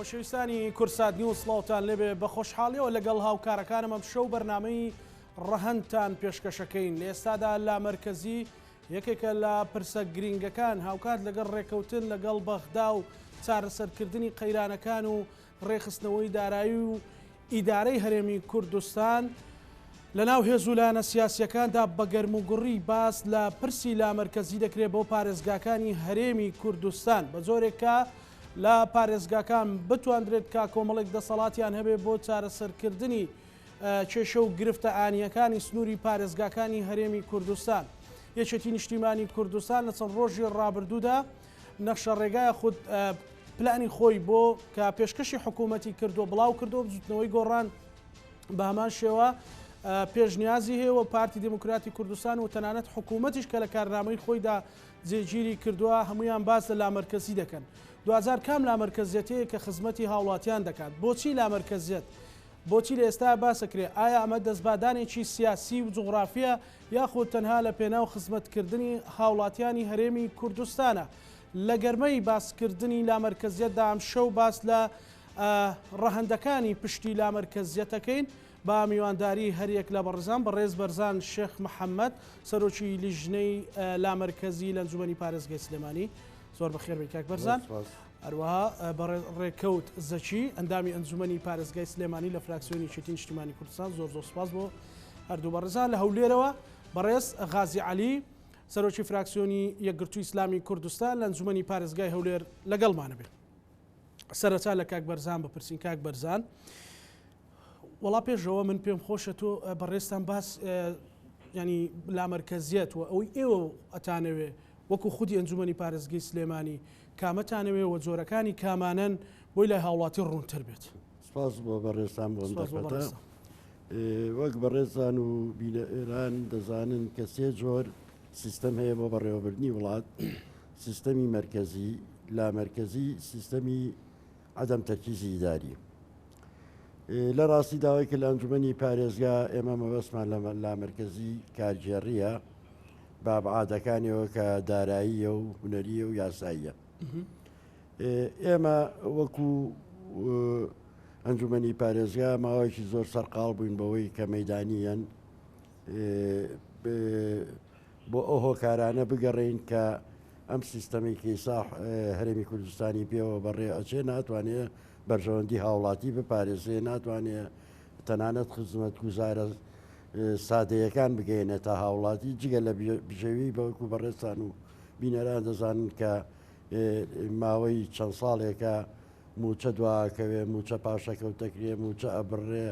خۆشەویستانی کورسات نیوز سڵاوتان لێبێ بە خۆشحاڵیەوە لەگەڵ هاوکارەکانم ئەم شەو بەرنامەی ڕەهەنتان پێشکەشەکەین لە ئێستادا لا مەرکەزی یەکێکە لە پرسە گرینگەکان هاوکات لەگەڵ ڕێکەوتن لەگەڵ بەغدا و چارەسەرکردنی قەیرانەکان و ڕێخستنەوەی دارایی و ئیدارەی هەرێمی کوردستان لەناو هێزولانە سیاسیەکاندا بە گەرموگوڕی باس لە پرسی لا مەرکەزی دەکرێت بۆ پارێزگاکانی هەرێمی کوردستان بە جۆرێکە لە پارێزگاکان بتواندرێت کا کۆمەڵێک دەسەڵاتیان هەبێ بۆ چارەسەرکردنی کێشە و گرفتە ئانیەکانی سنووری پارێزگاکانی هەرێمی کوردستان. یەکێتی نیشتیمانی کوردستان لە چەند ڕۆژی ڕابردوودا نەخشە ڕێگایە خود پلانی خۆی بۆ کە پێشکەشی حکوومەتی کردو بڵاو کردو بزوتنەوەی گۆڕان بە هەمان شێوە پێشنیازی هەیە و پارتی دموکراتی کوردستان و تەنانەت حکوومەتیش کە لە کارنامەی خۆیدا جێگیری کردووە هەمویان باس لە لامەرکەزی دەکەن. 2000 کام لامەرکەزیەتەیە کە خزمەتی هاوڵاتیان دەکات. بۆچی لامەرکەزیەت؟ بۆچی لە ئێستا باسەکرێ ئایا ئەمە دەستبادانێکی سیاسی و جوغرافیە یاخود تەنها لە پێناو خزمەتکردنی هاوڵاتیانی هەرێمی کوردستانە؟ لە گەرمەی باسکردنی لامەرکەزیەتدا ئەم شەو باس لە ڕەهەندەکانی پشتی لامەرکەزیەتەکەین با میوانداری هەریەک لە بەڕزان بەڕێز بەرزان شێخ محەممەد سەرۆکی لیژنەی لامەرکەزی لە ئەنجومەنی پارێزگای سلێمانی. زۆر بەخێر بێت کاک بەرزان. هەروەها ڕێکەوت زەچی ئەندامی ئەنجومەنی پارێزگای سلێمانی لە فراکسیۆنی یەکێتی نیشتیمانی کوردستان زۆر سوپاس بۆ هەردوو بەڕێزان. لە هەولێرەوە بەڕێز غازی عەلی سەرۆکی فراکسیۆنی یەکگرتووی ئیسلامی کوردستان لە ئەنجومەنی پارێزگای هەولێر لەگەڵمانە بێت. سەرەتا لە کاک بەرزان بپرسین. کاک بەرزان، وڵا پێشەوە من پێم خۆشە تۆ بەڕێستان باس ینی لامەرکەزیەت و ئەوەی ئێوە ئەتانەوێ وەکو خودی ئەنجومەنی پارێزگای سلێمانی کامەتانەوێ و جۆرەکانی کامانن بۆی لای هاوڵاتی ڕوونتر بێت. سپاس بۆ بەڕێستان بۆ دەکەتە. وەک بەڕێزان و بینە ئێران دەزانن کە سێ جۆر سیستەم هەیە بۆ بەڕێوەبردنی وڵات: سیستەمی مەرکەزی، لامەرکەزی، سیستەمی عەدەم تەرکیزی ئیداری. لە ڕاستی داوای کە لە ئەنجومەنی پارێزگا ئێمە مەبەستمان لە لامەرکەزی کارژێڕیە بە ئەبعادەکانیەوە کە داراییە و هونەریە و یاساییە. ئێمە وەکو ئەنجومەنی پارێزگا ماوەیەکی زۆر سەرقاڵ بووین بەوەی کە مەیدانیەن بۆ ئەو هۆکارانە بگەڕین کە ئەم سیستەمێکی ساح هەرێمی کوردستانی پێوە بەڕێ ئەچێ ناتوانێت بەرژەوەندی هاوڵاتی بپارێزێ، ناتوانێت تەنانەت خزمەت گوزارە سادەیەکان بگەینێت تا هاوڵاتی جگە لە بژێوی بەوەکو بەڕێستان و بینەران دەزانن کە ماوەی چەند ساڵێکە موچە دواکەوێ، موچە پاشەکەوتەکرێ، موچە ئەبڕێ،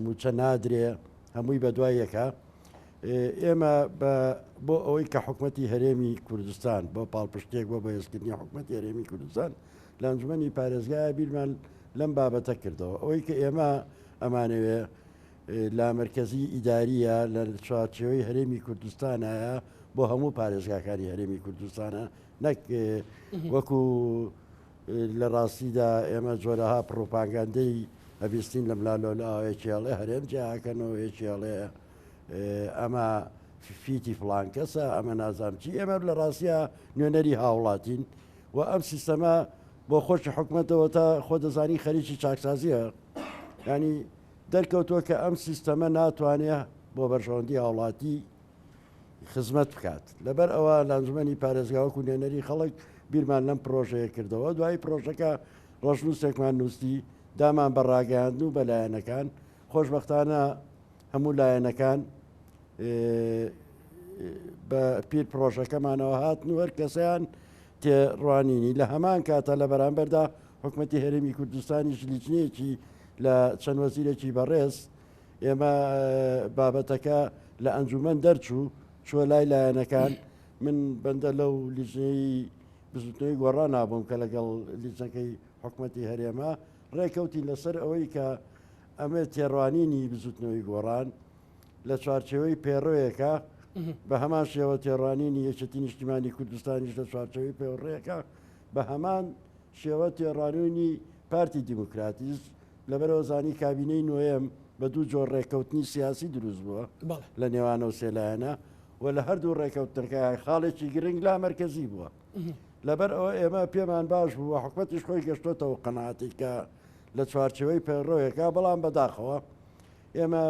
موچە نادرێ، هەمووی بە دوایەکە. ئێمە بۆ ئەوەی کە حکومەتی هەرێمی کوردستان بۆ پاڵپشتێک بۆ بەهێزکردنی حکومەتی هەرێمی کوردستان لە ئەنجومەنی پارێزگایە بیرمان لەم بابەتە کردەوە. ئەوەی کە ئێمە ئەمانەوێ لامەرکەزی ئیداریە لە چوارچێوەی هەرێمی کوردستانایە بۆ هەموو پارێزگاکانی هەرێمی کوردستانە، نەک وەکو لە ڕاستیدا ئێمە جۆرەها پرۆپاگاندەی هەبیستین لە ملالۆلاوەیەکیاڵێ هەرێم جیاکەنەوە یەکیاڵێ ئەمە فیتی فڵان کەسە، ئەمە نازام چی. ئێمە لە ڕاستیە نوێنەری هاوڵاتین و ئەم سیستەمە بۆ خۆشی حکومەتەوە تا خۆ دەزانی خەریکی چاکسازیە. ینی دەرکەوتووە کە ئەم سیستەمە ناتوانێت بۆ بەرژەوەندی هاوڵاتی خزمەت بکات. لەبەر ئەوە لە ئەنجومەنی پارێزگاوەکو نوێنەری خەڵک بیرمان لەم پرۆژەیە کردەوە. دوای پرۆژەکە ڕۆژنووسێکمان نووستی، دامان بە ڕاگەیاندن و بە لایەنەکان. خۆشبەختانە هەموو لایەنەکان بە پیر پرۆژەکەمانەوە هاتن و هەر کەسیان تێڕوانینی. لە هەمان کاتە لە بەرامبەردا حکومەتی هەرێمی کوردستانی لیژنەیەکی لە چەند وەزیرێکی بەڕێز ئێمە بابەتەکە لە ئەنجومەن دەرچوو چوە لای لایەنەکان. من بەندە لەو لیژنەی بزوتنەوەی گۆڕان نابووم کە لەگەڵ لیژنەکەی حکومەتی هەرێمە ڕێکەوتی لەسەر ئەوەی کە ئەمە تێڕوانینی بزوتنەوەی گۆڕان لە چوارچێوەی پێڕۆیەکە بە هەمان شێوە تێڕوانینی یەکێتی نیشتیمانی کوردستانیش لە چوارچێوەی پێڕۆیەکە بە هەمان شێوە تێڕوانینی پارتی دیموکراتیز. لەبەرەوە زانی کابینەی نوێم بە دوو جۆر ڕێکەوتنی سیاسی دروست بووە لە نێوانە و سێلایەنە و لە هەردوو ڕێکەوتنەکە خاڵێکی گرنگ لا مەرکەزی بووە. لەبەر ئەوە ئێمە پێمان باش بوو حکومەتیش خۆی گەشتۆتەوە قەناعەتی کە لە چوارچەوەی پەیڕۆیەکە بەڵام بەداخەوە ئێمە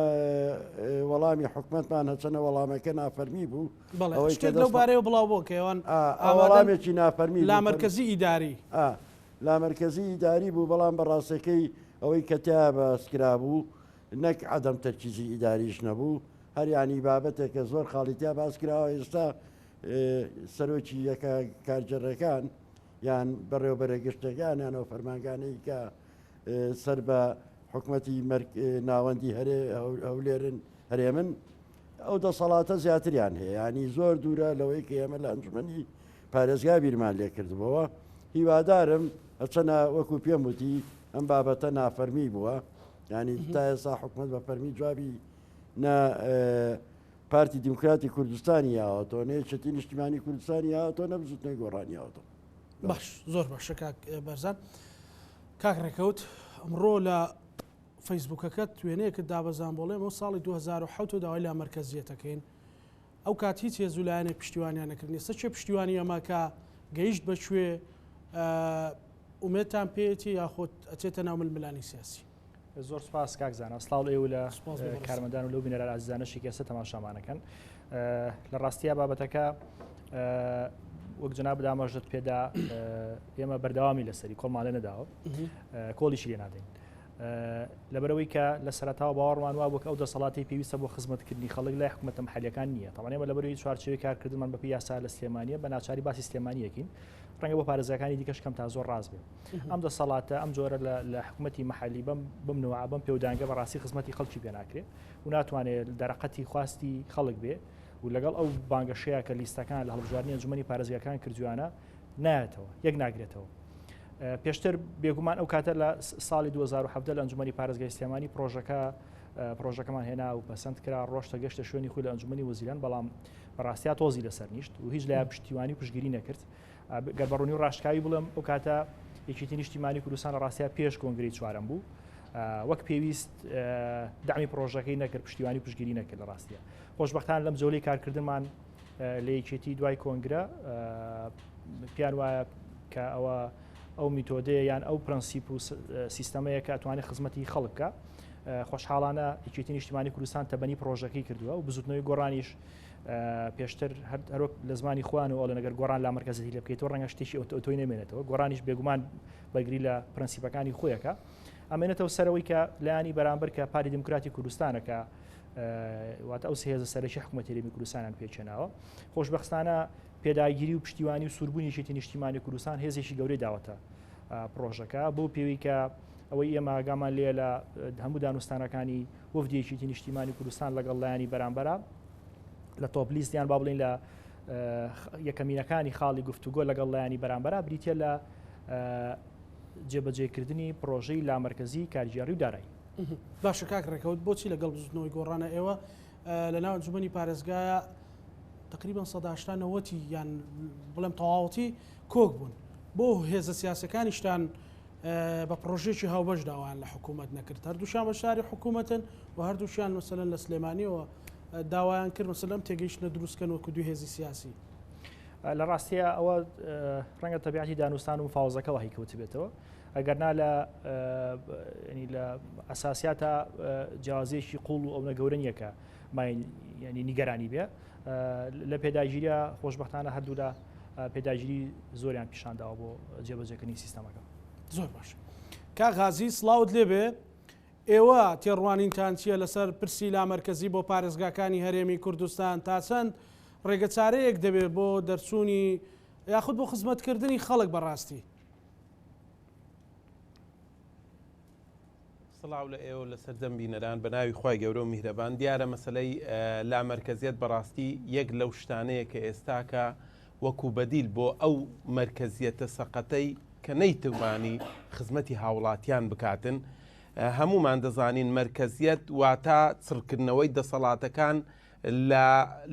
وەڵامی حکومەتمان هەچەنە وەڵامەکە نافەرمی بوو شتێک لەو بارەیە بڵاو بۆ کەوان وەڵامێکی نافەرمی لامەرکەزی ئیداری لامەرکەزی ئیداری بوو بەڵام بەڕاستەکەی ئەوەی کەتیا بەسکرا بوو نەک عەدەم تەرکیزی ئیداریش نەبوو هەریانی بابەتێکە زۆر خاڵیتیا باسکراوە ئێستا سەرۆکی یەکە کارجەرەکان یان بەڕێوەبەرە گشتەکانیان ئەو فەرمانگانەی کە سەر بە حکومەتی ناوەندی هەولێرن هەرێمن ئەو دەسەڵاتە زیاتریان هەیە ینی زۆر دوورە لەوەی کە ئێمە لە ئەنجومەنی پارێزگا بیرمان لێ کردبەوە هیوادارم ئەچەنە وەکو پێم وتی ئەم بابەتە نافەرمی بووە ینی تا ئێستا حکومەت بە فەرمی جوابی پارتی دیموکراتی کوردستانی یاوەتەوە نێچەتی نیشتیمانی کوردستانی یاوەتەوە نەبزوتنەی گۆڕانی یاوەتەوە باش زۆر باشە کاک بەرزان کاک ڕێکەوت ئەمڕۆ لە فەیسبوکەکەت توێنەیەکت دابەزان بۆڵێ ئەمە ساڵی 2010 داوای لا مەرکەزیەتەکەین ئەو کات هیچ هێزولایەنێک پشتیوانیان نەکردنی ئێستا چێ پشتیوانی ئەماکە گەیشت بەکوێ ئومێدتان پێێتی یاخۆت ئەچێتە ناو ململانی سیاسی زۆر سپاس کاکزانە سڵاو ئێوە لە کارمەندان و لەو بینەرە ئازیزانەشی ئێستا تەماشامانەکەن لە ڕاستیە بابەتەکە وەک جناب دامەژت پێدا ئێمە بەردەوامی لەسەری کۆڵمانە نەداوە کۆڵیشی لێ نادەین لەبەرەوەی کە لە سەرەتاوە باوەڕمان وا بووکە ئەو دەسەڵاتی پێویستە بۆ خزمەتکردنی خەڵک لای حکومەتە محەلیەکان نییە تەوانێمە لەبەرەوەی چوارچێوەی کارکردمان بە پێی یاسا لە سلێمانیە بە ناچاری باسی سلێمانیەکین ڕەنگە بۆ پارێزەکانی دیکەش کەم تا زۆر ڕاست بێ ئەم دەسەڵاتە ئەم جۆرە لە حکومەتی محەلی بم نوع بم پێودانگە بەڕاستی خزمەتی خەڵکی پێ ناکرێت و ناتوانێت دەرەقەتی خواستی خەڵک بێ و لەگەڵ ئەو بانگەشەیە کە لیستەکان لە هەڵبژاردننی ئەنجومەنی پارێزگاکان کردوانە نایەتەوە یەک ناگرێتەوە پێشتر بێگومان ئەو کاتە لە ساڵی 2017 لە ئەنجومەنی پارێزگای سلێمانی پرۆژەکەمان هێنا و پەسەند کرا ڕۆشتە گەشتە شوێنی خۆی لە ئەنجومەنی وەزیران بەڵام بەڕاستیا تۆزی لەسەر نیشت و هیچ لای پشتیوانی و پشتگیری نەکرد گەربەڕوونی و ڕاشکاوی بڵم ئەو کاتە یەکێتی نیشتیمانی کوردستان لە ڕاستیا پێش کۆنگری چوارەم بوو وەک پێویست دامی پرۆژەکەی نەکرد پشتیوانی پشتگیری نەکرد لە ڕاستیە خۆشبەختان لەم جۆلەی کارکردنمان لە یەکێتی دوای کۆنگرە پیان وایە کە ئەو میتۆدەیە یان ئەو پرەنسیپ و سیستەمەیە کە ئەتوانێت خزمەتی خەڵکە خۆشحاڵانە یەکێتی نیشتیمانی کوردستان تەبەنی پرۆژەکەی کردووە و بزوتنەوەی گۆڕانیش پێشتر هەروەک لە زمانی خوان و ئەڵە نەگەر گۆڕان لا مەرکەزی لە بکەیتەوە ڕەنگە شتێکی ئۆتۆی نەمێنێتەوە گۆڕانیش بێگومان بەگری لە پرەنسیپەکانی خۆیەکە ئەمێنێتەوە سەرەوەی کە لایانی بەرامبەر کە پاری دیموکراتی کوردستانەکە واتە ئەو سێهێزە سەرەکی حکوومەتی هەرێمی کوردستانیان پێچێناوە خۆشبەختانە پێداگیری و پشتیوانی و سوربوونی یەکێتی نیشتیمانی کوردستان هێزێکی گەورەی داوەتە پرۆژەکە بۆ پێوی کە ئەوەی ئێمە ئاگامان لێ لە هەموو دانوستانەکانی وەفدی یەکێتی نیشتیمانی کوردستان لەگەڵ لایانی بەرامبەرە لە تۆپ لیستیان با بڵین لە یەکەمینەکانی خاڵی گفتوگۆ لەگەڵ لایانی بەرامبەرە بریتە لە جێبەجێکردنی پرۆژەی لامەرکەزی کارژیاری و دارایی باشە کاک ڕێکەوت بۆچی لەگەڵ بزوتنەوەی گۆڕانە ئێوە لە ناو ئەنجومەنی پارێزگایە تقریبا 1990 یان بڵێم تەواوەتی کۆک بوون بۆ هێزە سیاسەکانیشتان بە پرۆژێکی هاوبەش داوایان لە حکوومەت نەکرد هەردووشیان بە شاری حکوومەتن و هەردووشیان مەسەلەن لە سلێمانیەوە داوایان کرد مەسەلەن تێگەیشتنە دروستکەن وەکو دوو هێزی سیاسی لە ڕاستیە ئەوە ڕەنگە تەبیعەتی دانوستان و مفاوزەکەەوە هیکەوت بێتەوە ئەگەرنا لە ئەساسیاتە جیازێکی قوڵ و ئەو نەگەورنیەکە ینی نیگەرانی بێ لە پێداگیریە خۆشبەختانە هەردوو لە پێداگیری زۆریان پیشانداوە بۆ جێبەجێکردنی سیستەمەکە زۆر باش کاک غازی سڵاوت لێبێ ئێوە تێڕوانینتان چیە لەسەر پرسی لامەرکەزی بۆ پارێزگاکانی هەرێمی کوردستان تا چەند ڕێگەچارەیەک دەبێت بۆ دەرچوونی یاخود بۆ خزمەتکردنی خەڵک بەڕاستی سڵاو لە ئێوە لەسەر دەمبینەران بە ناوی خی گەورە و میهرەبان دیارە مەسلەی لامەرکەزیەت بەڕاستی یەک لەو شتانەیە کە ئێستاکە وەکو بەدیل بۆ ئەو مەرکەزیەتە سەقەتەی کە نەیتوانی خزمەتی هاوڵاتیان بکاتن هەمومان دەزانین مەرکەزیەت واتە چڕکردنەوەی دەسەڵاتەکان لە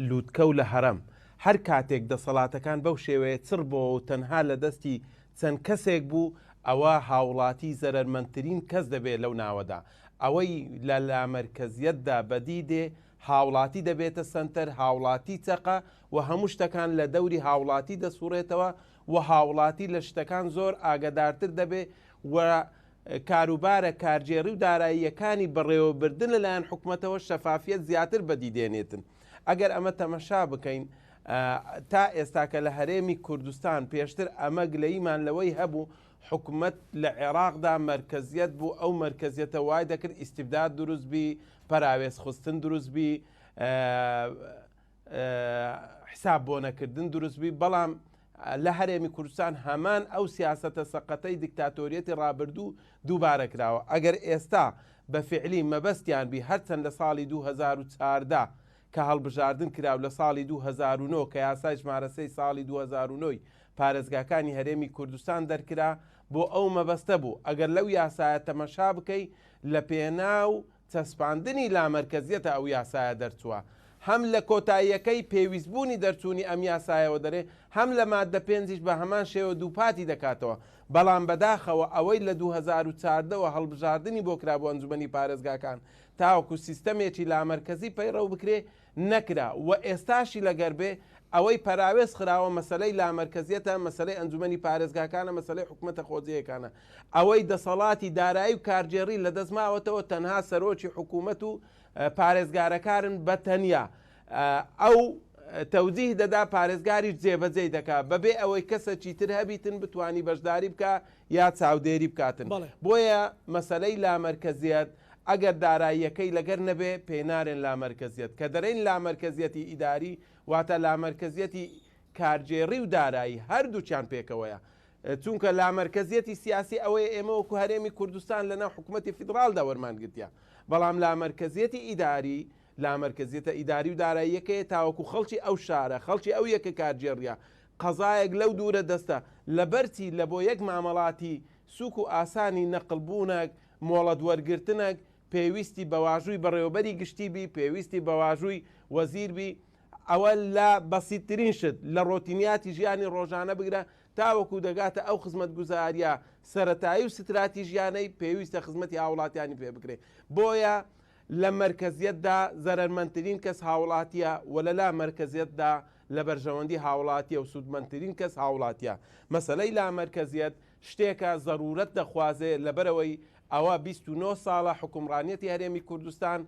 لووتکە و لە هەرەم هەر کاتێک دەسەڵاتەکان بەو شێوەیە چڕ بۆ و تەنها لە دەستی چەند کەسێک بوو ئەوە هاوڵاتی زەرەرمەندترین کەس دەبێت لەو ناوەدا ئەوەی لە لامەرکەزیەتدا بەدی دێ هاوڵاتی دەبێتە سنتەر هاوڵاتی چەقە و هەموو شتەکان لە دەوری هاوڵاتی دەسوڕێتەوە و هاوڵاتی لە شتەکان زۆر ئاگدارتر دەبێ و کاروبارە کارجێڕی و داراییەکانی بەڕێوەبردن لەلایەن حکوومەتەوە شەفافیت زیاتر بەدیدێنێتن. ئەگەر ئەمە تەمەشا بکەین تا ئێستاکە لە هەرێمی کوردستان پێشتر ئەمە گلەیمان لەوەی هەبوو حکوومەت لە عێراقدا مرکزیت بوو ئەو مرکزیەتە وای دەکرد ئیستیبداد دروست بی پەراوێز خستن دروست بی حساب بۆ نەکردن دروست بی بەڵام لە هەرێمی کوردستان هەمان ئەو سیاسەتە سەقەتەی دیکتاتۆریەتی ڕابردوو دووبارە کراوە. ئەگەر ئێستا بە فعلی مەبەستیان بی هەرچەند لە ساڵی 2014 کە هەڵبژاردن کراو لە ساڵی 2009 کە یاسای ژمارەسەی ساڵی 2009 پارێزگاکانی هەرێمی کوردستان دەرکرا بۆ ئەو مەبەستە بوو. ئەگەر لەو یاسایە تەمەشا بکەی لە پێناو چەسپاندنی لامەرکزیەتە ئەو یاسایە دەرچووە، هەم لە کۆتاییەکەی پێویستبوونی دەرچوونی ئەم یاسایەوە دەرێ، هەم لە مادە پێنجیش بە هەمان شێوە دووپاتی دەکاتەوە. بەڵام بەداخەوە ئەوەی لە 2014ەوە هەڵبژاردننی بۆ کرا بۆ ئەنجومەنی پارێزگاکان تاوەکو سیستەمێکی لامەرکزی پەیڕەو بکرێ نەکرا و ئێستاشی لەگەر بێ ئەوەی پەراوێز خراوە مەسلەی لامەرکزیەتە، مەسلەی ئەنجومەنی پارێزگاکانە، مەسلەی حکوومەتە خۆجیەکانە. ئەوەی دەسەڵاتی دارایی و کارجێڕی لە دەستماوەتەوە تەنها سەرۆکی حکوومەت و پارێزگارەکارن بە تەنیا. ئەو تەوجیه دەدا پارێزگاریش جێبەجێ دەکا بەبێ ئەوەی کەسێکی تر هەبیتن بتوانی بەشداری بکە یا چاودێری بکاتن. بۆیە مەسلەی لامەرکزیەت ئەگەر داراییەکەی لەگەر نەبێ پێنارێن لامەرکزیەت کە دەرێن لامەرکزیەتی ئیداری واتە لامەرکزیەتی کارجێڕی و دارایی هەردووچیان پێکەوەیە. چونکە لامەرکزیەتی سیاسی ئەوەیە ئێمە وەکو هەرێمی کوردستان لەناو حکوومەتی فیدراڵدا وەرمانگرتیا، بەڵام لامەرکزیەتی ئیداری لامەرکزیەتە ئیداری و داراییەکەیە تاوەکو خەڵکی ئەو شارە خەڵکی ئەو یەکە کارجێڕیە قەزایەک لەو دوورە دەستە لەبەرچی لە بۆ یەک مامەڵاتی سوک و ئاسانی نەقلبوونەک مۆڵەت وەرگرتنەک پێویستی بەواژووی بەڕێوەبەری گشتی بی، پێویستی بەواژووی وەزیر بی، ئەوە لە بەسیتترین شت لە ڕۆتینیاتی ژیانی ڕۆژانە بگرە تاوەکو دەگاتە ئەو خزمەت گوزاریە سەرەتایی و ستراتی ژیانەی پێویستە خزمەتی هاوڵاتیانی پێ بکرێ. بۆیە لە مرکزیەتدا زەرمەندترین کەس هاوڵاتیە و لە لا مرکزیەتدا لە بەرژەوەندی هاوڵاتیە و سوودمەندترین کەس هاوڵاتیە. مەسەلەی لا مرکزیەت شتێکە ضرورەت دەخوازێ لەبەرەوەی ئەوە 29 ساڵە حکومڕانیەتی هەرێمی کوردستان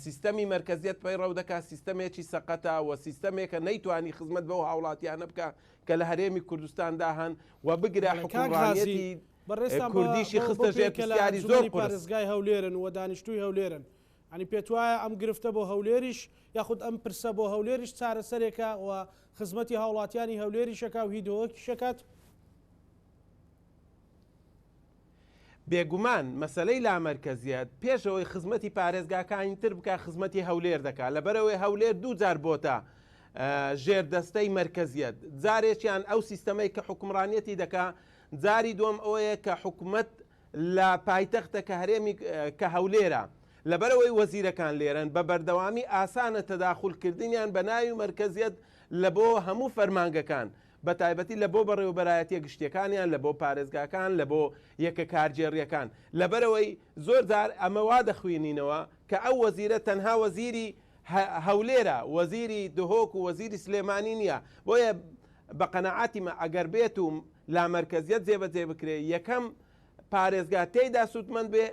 سیستەمی مرکزیەت پەیڕەو دەکات، سیستەمێکی سەقەتە و سیستەمێکە نەیتوانی خزمەت بەو هاوڵاتیانە بکە کە لە هەرێمی کوردستاندا هەن و بگرە حکومڕانیەتی کوردیشی خستە ژێر پرسیاری زۆر پارێزگای هەولێرن و دانیشتووی هەولێرن. ئەنی پێت وایە ئەم گرفتە بۆ هەولێریش یاخود ئەم پرسە بۆ هەولێریش چارەسەرێکە و خزمەتی هاوڵاتیانی هەولێری شەکا و هیدۆوەکی شەکات؟ بێگومان مەسلەی لامەرکزیەت پێشەوەی خزمەتی پارێزگاکانی تر بکە خزمەتی هەولێر دەکات، لەبەرەوەی هەولێر دوو جار بۆتە ژێردەستەی مرکزیەت، جارێکیان ئەو سیستەمەی کە حکومڕانیەتی دەکا، جاری دوم ئەوەیە کە حکوومەت لە پایتەختە کە هەرێمی کە هەولێرە لەبەرەوەی وەزیرەکان لێرن بە بەردەوامی ئاسانە تەداخولکردنیان بە ناوی مرکزیەت لە بۆ هەموو فەرمانگەکان بە تایبەتی لە بۆ بەڕێوەبەرایەتیە گشتیەکانیان لە بۆ پارێزگاکان لە بۆ یەکە کارجێڕیەکان. لەبەرەوەی زۆر جار ئەمە وا دەخوێنینەوە کە ئەو وەزیرە تەنها وەزیری هەولێرە، وەزیری دهۆک و وەزیری سلێمانی نییە. بۆیە بە قەنەعاتی مە ئەگەر بێت و لامەرکزیەت جێبەجێ بکرێ یەکەم پارێزگا تێیدا سوودمەند بێ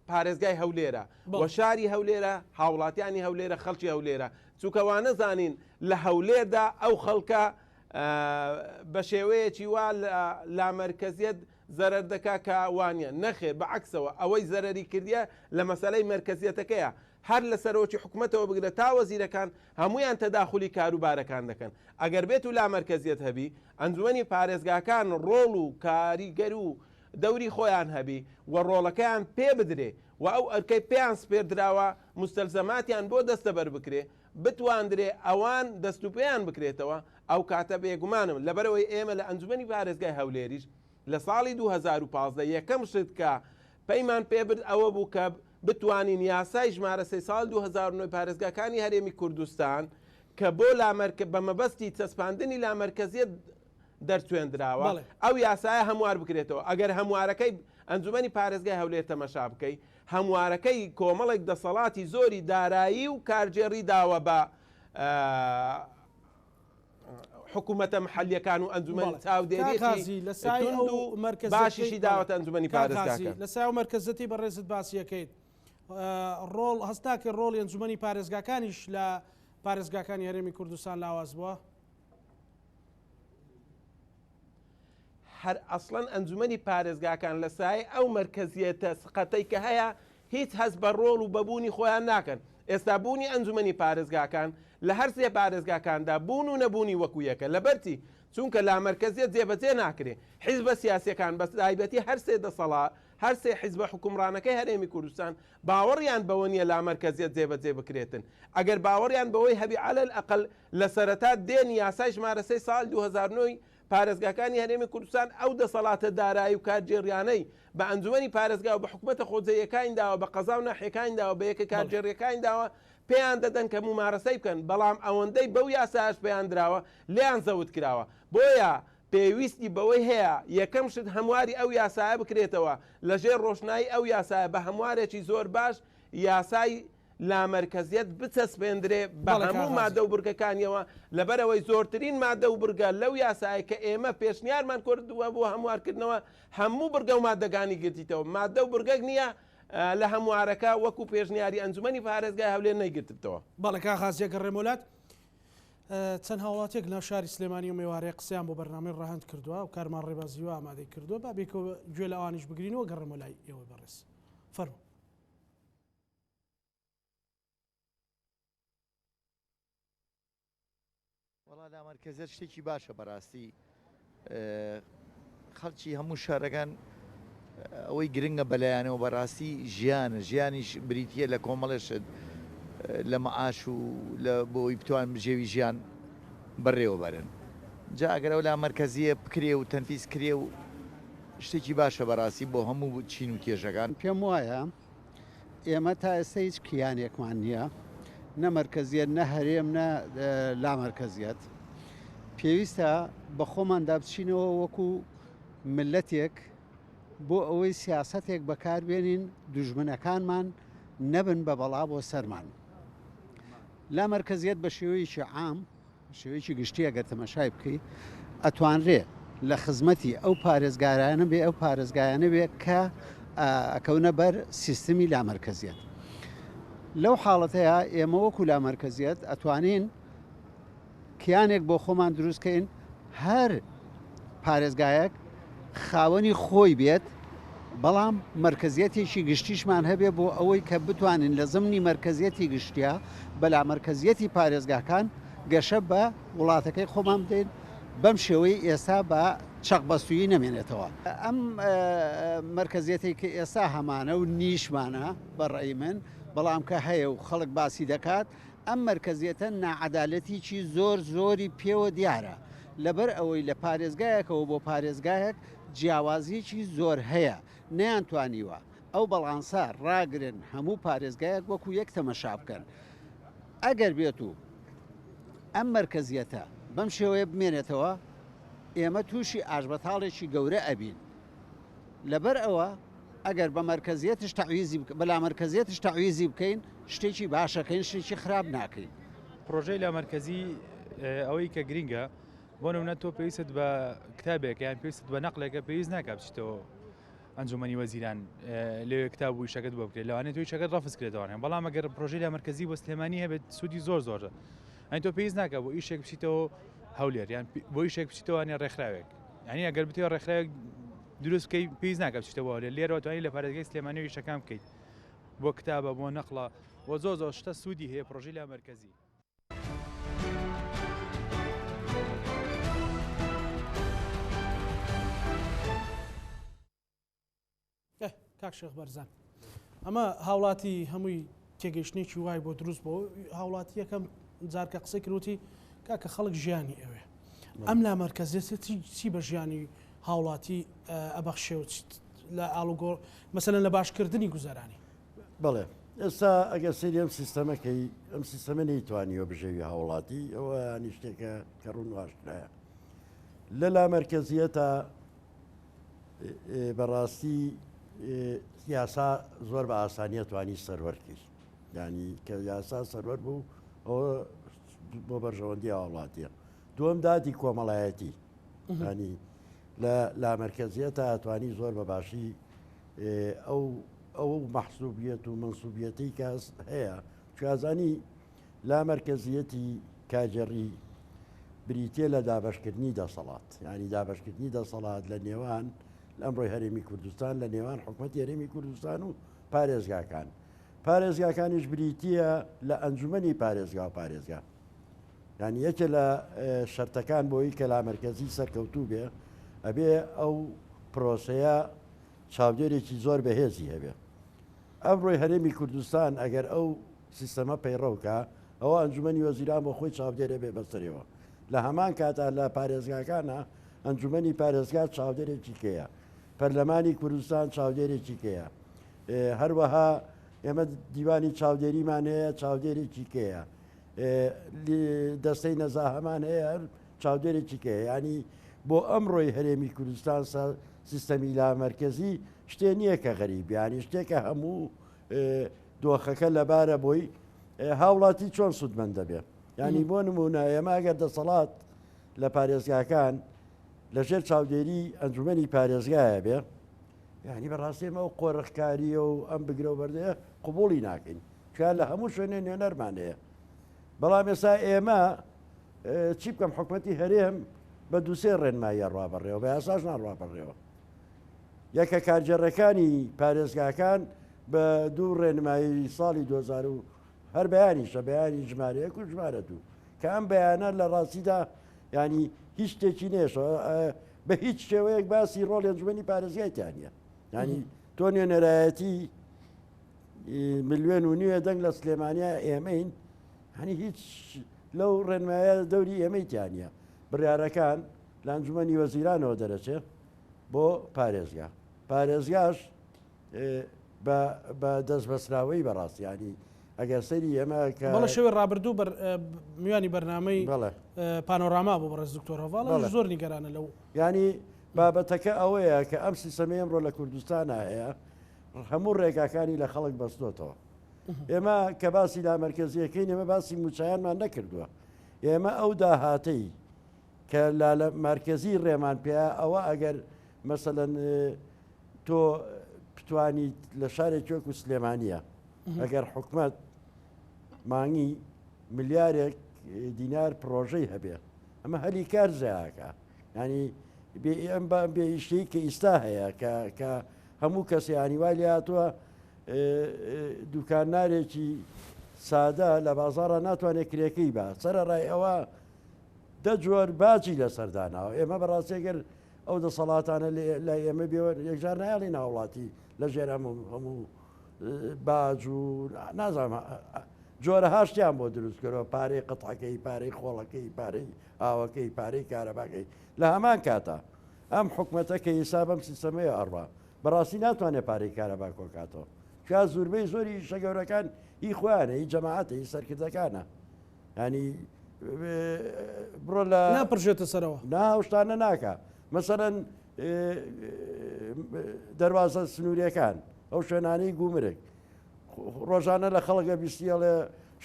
پارێزگای هەولێرە و شاری هەولێرە، هاوڵاتیانی هەولێرە، خەڵکی هەولێرە، چووکەوانە زانین لە هەولێردا ئەو خەڵکە بە شێوەیەکی وا لامەرکزیەت زەرەر دەکا کە وانە نەخێر بەعکسەوە ئەوەی زەرەری کردیە لە مەسەلەی مرکزیەتەکەیە هەر لە سەرۆکی حکوومەتەوە بگرە تا وەزیرەکان هەمویان تەداخلی کاروبارەکان دەکەن. ئەگەر بێت و لامەرکزیەت هەبی ئەنجومەنی پارێزگاکان ڕۆڵ و کاریگەر و دەوری خۆیان هەبی و ڕۆڵەکەیان پێ بدرێ و ئەو ئەرکەی پێیان سپێردراوە مستەلزەماتیان بۆ دەستەبەر بکرێ بتواندرێ ئەوان دەست و پێیان بکرێتەوە ئەو کاتە بێگومانم. لەبەرەوەی ئێمە لە ئەنجومەنی پارێزگای هەولێریش لە ساڵی 2015 یەکەم شت کە پەیمان پێبرد ئەوە بوو کە بتوانین یاسای ژمارە 3 ساڵ 2009 پارێزگاکانی هەرێمی کوردستان کە بۆ بە مەبەستی چەسپاندنی لامەرکزیەت دەرچوێندراوە ئەو یاسایە هەموار بکرێتەوە. ئەگەر هەموارەکەی ئەنجومەنی پارێزگای هەولێر تەمەشا بکەی هەموارەکەی کۆمەڵێک دەسەڵاتی زۆری دارایی و کارجێڕی داوە بە حکوومەتە محلیەکان و ئەنجومەنی چاودێریێتی لە سای ئەو باشیشی داوەتە ئەنجومەنی پارێزگاکان لە سای مرکزەتی بەڕێزت باسیەکەیت ڕۆڵ هەستاکە ڕۆڵی ئەنجومەنی پارێزگاکانیش لە پارێزگاکانی هەرێمی کوردستان لاواز بووە هەر ئەسڵەن ئەنجومەنی پارێزگاکان لە سای ئەو مرکزیەتە سقەتەی کە هەیە هیچ هەست بە ڕۆڵ و بەبوونی خۆیان ناکەن ئێستا بوونی ئەنجومەنی پارێزگاکان لە هەر سێ پارێزگاکاندا بوون و نەبوونی وەکو یەکە لەبەرتی چونکە لا مرکزیت جێبەجێ ناکرێ حیزبە سیاسیەکان بە تایبەتی هەر سێ دەسەڵات هەر سێ حیزبە حکومڕانەکەی هەرێمی کوردستان باوەڕیان بەوە نیە لا مرکزیت جێبەجێ بکرێتن ئەگەر باوەڕیان بەوەی هەبی عەلەل ئەقل لە سەرەتا دێنی یاسای ژمارە 3 ساڵ 2009 پارێزگاکانی هەرێمی کوردستان ئەو دەسەڵاتە دارایی و کارجێڕیانەی بە ئەنجومەنی پارێزگا و بە حکوومەتە خۆجەیەکانیداوە بە قەزا و ناحیەکانیداوە بە یەکە کارجێڕیەکانیداوە پێیان دەدەن کە ممارەسەی بکەن بەڵام ئەوەندەی بەو یاساش پێیان درراوە لیان زەوت کراوە بۆیە پێویستی بەوەی هەیە یەکەم شت هەمواری ئەو یاسایە بکرێتەوە لەژێر ڕۆشنایی ئەو یاسایە بە هەموارێکی زۆر باش یاسای لامەرکزیت بچەسپێندرێ بە هەموو مادە و برگەکانیەوە لەبەرەوەی زۆرترین مادە و برگە لەو یاسایە کە ئێمە پێشنیارمان کردووە بۆ هەموارکردنەوە هەموو برگە و مادەگانی گرتیتەوە مادە و برگەک نییە لە هەموارەکە وەکو پێشنیاری ئەنجومەنی پارێزگای هەولێر نەیگرتبتەوە بەڵێ کاغازیەکە ڕێمۆلات چەند هاوڵاتێک لەو شاری سلێمانی و میوارەیە قسەیان بۆ بەرنامەی ڕاهەند کردووە و کارمان ڕێبازیوە ئامادەی کردووە با بێکەوە گوێ لە ئەوانیش بگرینەوە گەڕێمە لای ئێوە بەڕێز فەرموو وەڵا لا مەرکەزیەت شتێکی باشە بەڕاستی خەڵکی هەموو شارەکان ئەوەی گرنگە بەلایەنەوە بەڕاستی ژیانیش بریتە لە کۆمەڵێشت لە مەعاش و لە بۆی بتوان بژێوی ژیان بەڕێوە بەرن جا ئەگەر ئەو لا مەرکەزیە بکرێ و تەنفیز کرێ و شتێکی باشە بەڕاستی بۆ هەموو چین و کێژەکان پێم وایە ئێمە تا ئێستا هیچ کیانێکمان نییە نە مەرکەزیەت نە هەرێم نە لامەرکەزیەت پێویستە بە خۆماندا بچینەوە وەکو ملەتێک بۆ ئەوەی سیاسەتێک بەکاربێنین دوژمنەکانمان نەبن بە بەڵا بۆ سەرمان لا مەرکەزیەت بە شێوەیەکی عام شێوەیەکی گشتی ئەگەر تەماشای بکەی ئەتوانرێ لە خزمەتی ئەو پارێزگارانە بێ ئەو پارێزگایانە بێ کە ئەکەونە بەر سیستمی لا مەرکەزیەت لەو حاڵەتەیە ئێمە وەکو لا مەرکەزیەت ئەتوانین کیانێک بۆ خۆمان دروستکەین هەر پارێزگایەک خاوەنی خۆی بێت بەڵام مرکزیەتێکی گشتیشمان هەبێ بۆ ئەوەی کە بتوانین لە زمنی مرکزیەتی گشتیا بەلا مرکزیەتی پارێزگاکان گەشە بە وڵاتەکەی خۆمان بدەین بەم شێوەی ئێستا بە چەقبەستویی نەمێنێتەوە ئەم مرکزیەتی کە ئێستا هەمانە و نیشمانە بەڕێی من بەڵام کە هەیە و خەڵک باسی دەکات ئەم مرکزیەتە ناعەدالەتیی زۆری پێوە دیارە لەبەر ئەوەی لە پارێزگایەکەوە بۆ پارێزگایەک جیاوازیی زۆر هەیە نەیانتوانیوە ئەو بەڵانسا ڕاگرن هەموو پارێزگایەک وەکو یەک تەمەشا بکەن ئەگەر بێت و ئەم مرکزیەتە بەم شێوەیە بمێنێتەوە ئێمە تووشی ئاژبەتاڵێکی گەورە ئەبین لەبەر ئەوە ئەگەر بە مرکزیەتش تەعویزی بەلا مرکزیەتش تەعویزی بکەین شتێکی باشەکەین شتێکی خراپ ناکەین پرۆژەی لا مەرکەزی ئەوەی کە گرینگە بۆ نمونە تۆ پێویست بە کتابێک یان پێویست بە نەقلێکە پێویست ناکات بچیتەوە ئەنجومەنی وەزیران لێ کتاب و شەکەت بۆ بکرێت لەوانێت توی شەکەت ڕەفز کرێتەوە بەڵام ئەگەر پرۆژەی لا مەرکەزی بۆ سلێمانی هەبێت سوودی زۆرە ئەین تۆ پێویست ناکات بۆ ئیشێک بچیتەوە هەولێر یان بۆ ئیشێک بچیتەوە یان ڕێکخراوێک یعنی ئەگەر بتێ ڕێکخراوێک دروست بکەی پێویست ناکات بچیتەوە لێرەوە توانانی لە پارێزگای سلێمانی شەکان بکەیت بۆ کتابە بۆ نەقڵە بۆ زۆر شتە سوودی هەیە پرۆژەی لا مەرکەزی کاک شێخ بەرزان ئەمە هاوڵاتی هەمووی تێگەیشتێکی وای بۆ دروست بۆ هاوڵاتی یەکەم جارکە قسەی کروتی کاکە خەڵک ژیانی ئەوێ ئەم لا مەرکەزیەتی چی بە ژیانی هاوڵاتی ئەبەخشێ و لە ئاڵوگۆ مەسەلەن لە باشکردنی گوزارانی بڵێ ئێستا ئەگەر سری ئەم سیستەمەکەی ئەم سیستەمە نەیتوانیوە بژێوی هاوڵاتی ئەوە نیشتێکە کە ڕوون واشترایە لە لا مەرکەزیەتە بەڕاستی یاسا زۆر بە ئاسانیە توانی سەروەرکرد ینی کە یاسا سەروەر بوو ئەوە بۆ بەرژەوەندی هاوڵاتیە دوم دادی کۆمەڵایەتی ینی لە مرکزیەتە ئەتوانی زۆر بەباشی ئەو مەحسوبیەت و منسوبیەتی کەس هەیە چازانی لا مرکزیەتی کاجەڕی بریتێ لە دابشکردنی دەسەڵات ینی دابشکردنی دەسەڵات لە نێوان ئەمڕۆی هەرێمی کوردستان لە نێوان حکوومەتی هەرێمی کوردستان و پارێزگاکان پارێزگاکانیش بریتیە لە ئەنجومەنی پارێزگا و پارێزگا ینی یەکێ لە شەرتەکان بۆی کە لا مرکزی سەرکەوتوو بێ ئەبێ ئەو پرۆسەیە چاودێرێکی زۆر بەهێزی هەبێ ئەمڕۆی هەرێمی کوردستان ئەگەر ئەو سیستەمە پەیڕەوکە ئەوە ئەنجومەنی وەزیران بۆ خۆی چاودێرە بێ بەسەرەوە لە هەمان کاتا لە پارێزگاکانە ئەنجومەنی پارێزگا چاودێرێکی کەیە پەرلەمانی کوردستان چاودێرێکی کەیە هەروەها ئێمە دیوانی چاودێریمان هەیە چاودێرێکی کەیە دەستەی نەزاهەمان هەیە چاودێرێکی کەیە ینی بۆ ئەمڕۆی هەرێمی کوردستان سیستەمی لا مرکزی شتێ نییە کە غەریب ینی شتێکە هەموو دۆخەکە لەبارە بۆی هاوڵاتی چۆن سوودمەند دەبێت ینی بۆ نمونە ئێمە ئەگەر دەسەڵات لە پارێزگاکان لەژێر چاودێری ئەنجومەنی پارێزگایە بێ ینی بەڕاستیمە ئەو قۆڕخکاریە و ئەم بگرە و بەردەیە قوبوڵی ناکەین چیان لە هەموو شوێنێ نوێنەرمان هەیە بەڵام ئێستا ئێمە چی بکەم حکوومەتی هەرێم بە دووسێ ڕێنماییە ڕابڕێەوە بە یاساش ناڕابڕێەوە یەکە کارجێڕەکانی پارێزگاکان بە دوو ڕێنمایی ساڵی 2000 هەر بەیانیشە بەیانی ژمارەیەک و ژمارە دوو کە ئەم بەیانە لە ڕاستیدا ینی هیچ شتێکی نێشەوە بە هیچ شێوەیەک باسی ڕۆڵی ئەنجومەنی پارێزگایتیانە ینی تۆ نوێنەرایەتی 1.5 میلیۆن دەنگ لە سلێمانیا ئێمەین هەنی هیچ لەو ڕێنمایە دەوری ئێمەیتیانە بڕیارەکان لە ئەنجومەنی وەزیرانەوە دەرەچێت بۆ پارێزگا پارێزگاش بە دەست بەسراوەی بەڕاستیانی ئەگەر سەری ئێمە بەڵە شێوێ ڕابردوو میوانی بەرنامەی پانۆراما بۆ بەڕێز دکتۆر هەڤاڵ زۆر نیگەرانە لەو ینی بابەتەکە ئەوەیە کە ئەم سیستەمە ئەمڕۆ لە کوردستان هەیە هەموو ڕێگاکانی لە خەڵک بەستۆتەوە ئێمە کە باسی لا مرکزیەکەین ئێمە باسی موچایانمان نەکردووە ئێمە ئەو داهاتەی کە لە مرکزی ڕێمان پێ ئەوە ئەگەر مەسەلەن تۆ بتوانیت لە شارێک وەکو سلێمانیە ئەگەر حکومەت مانگی ملیارێک دینار پرۆژەی هەبێ ئەمە هەلی کار زیاکە ینی ئەم بێئیشتەی کە ئیستا هەیە کە هەموو کەسیانی وای هاتووە دوکانارێکی سادە لە بازارە ناتوانێت کرێکەی بە سەرە ڕای ئەوە دەجۆر باجی لە سەرداناوە ئێمە بەڕاستێگەر ئەو دەسەڵاتانە لای ئێمە بێوە یەکجار نایڵی ناوڵاتی لە ژێر هەموو باج و نازانام جۆرە هاشتیان بۆ دروستکەەوە پارەی قەتعەکەی پارەی خۆڵەکەی پارەی ئاوەکەی پارەی کارەباکەی لە هەمان کاتە ئەم حکوومەتە کە حیسابم سیستەمەیە ئەڕوا بەڕاستی ناتوانێت پارەی کارەبا کۆکاتەوە چا زۆربەی زۆری شەگەورەکان هی خۆیانە هی جەماعەتە هی سەرکردەکانە ینی بڕۆ لە ناپڕژێتە سەرەوە ناوشتانە ناکە مەسەرەن دەواازە سنووریەکان ئەو شوێنانەی گومرێک ڕۆژانە لە خەڵگە بیستیەڵێ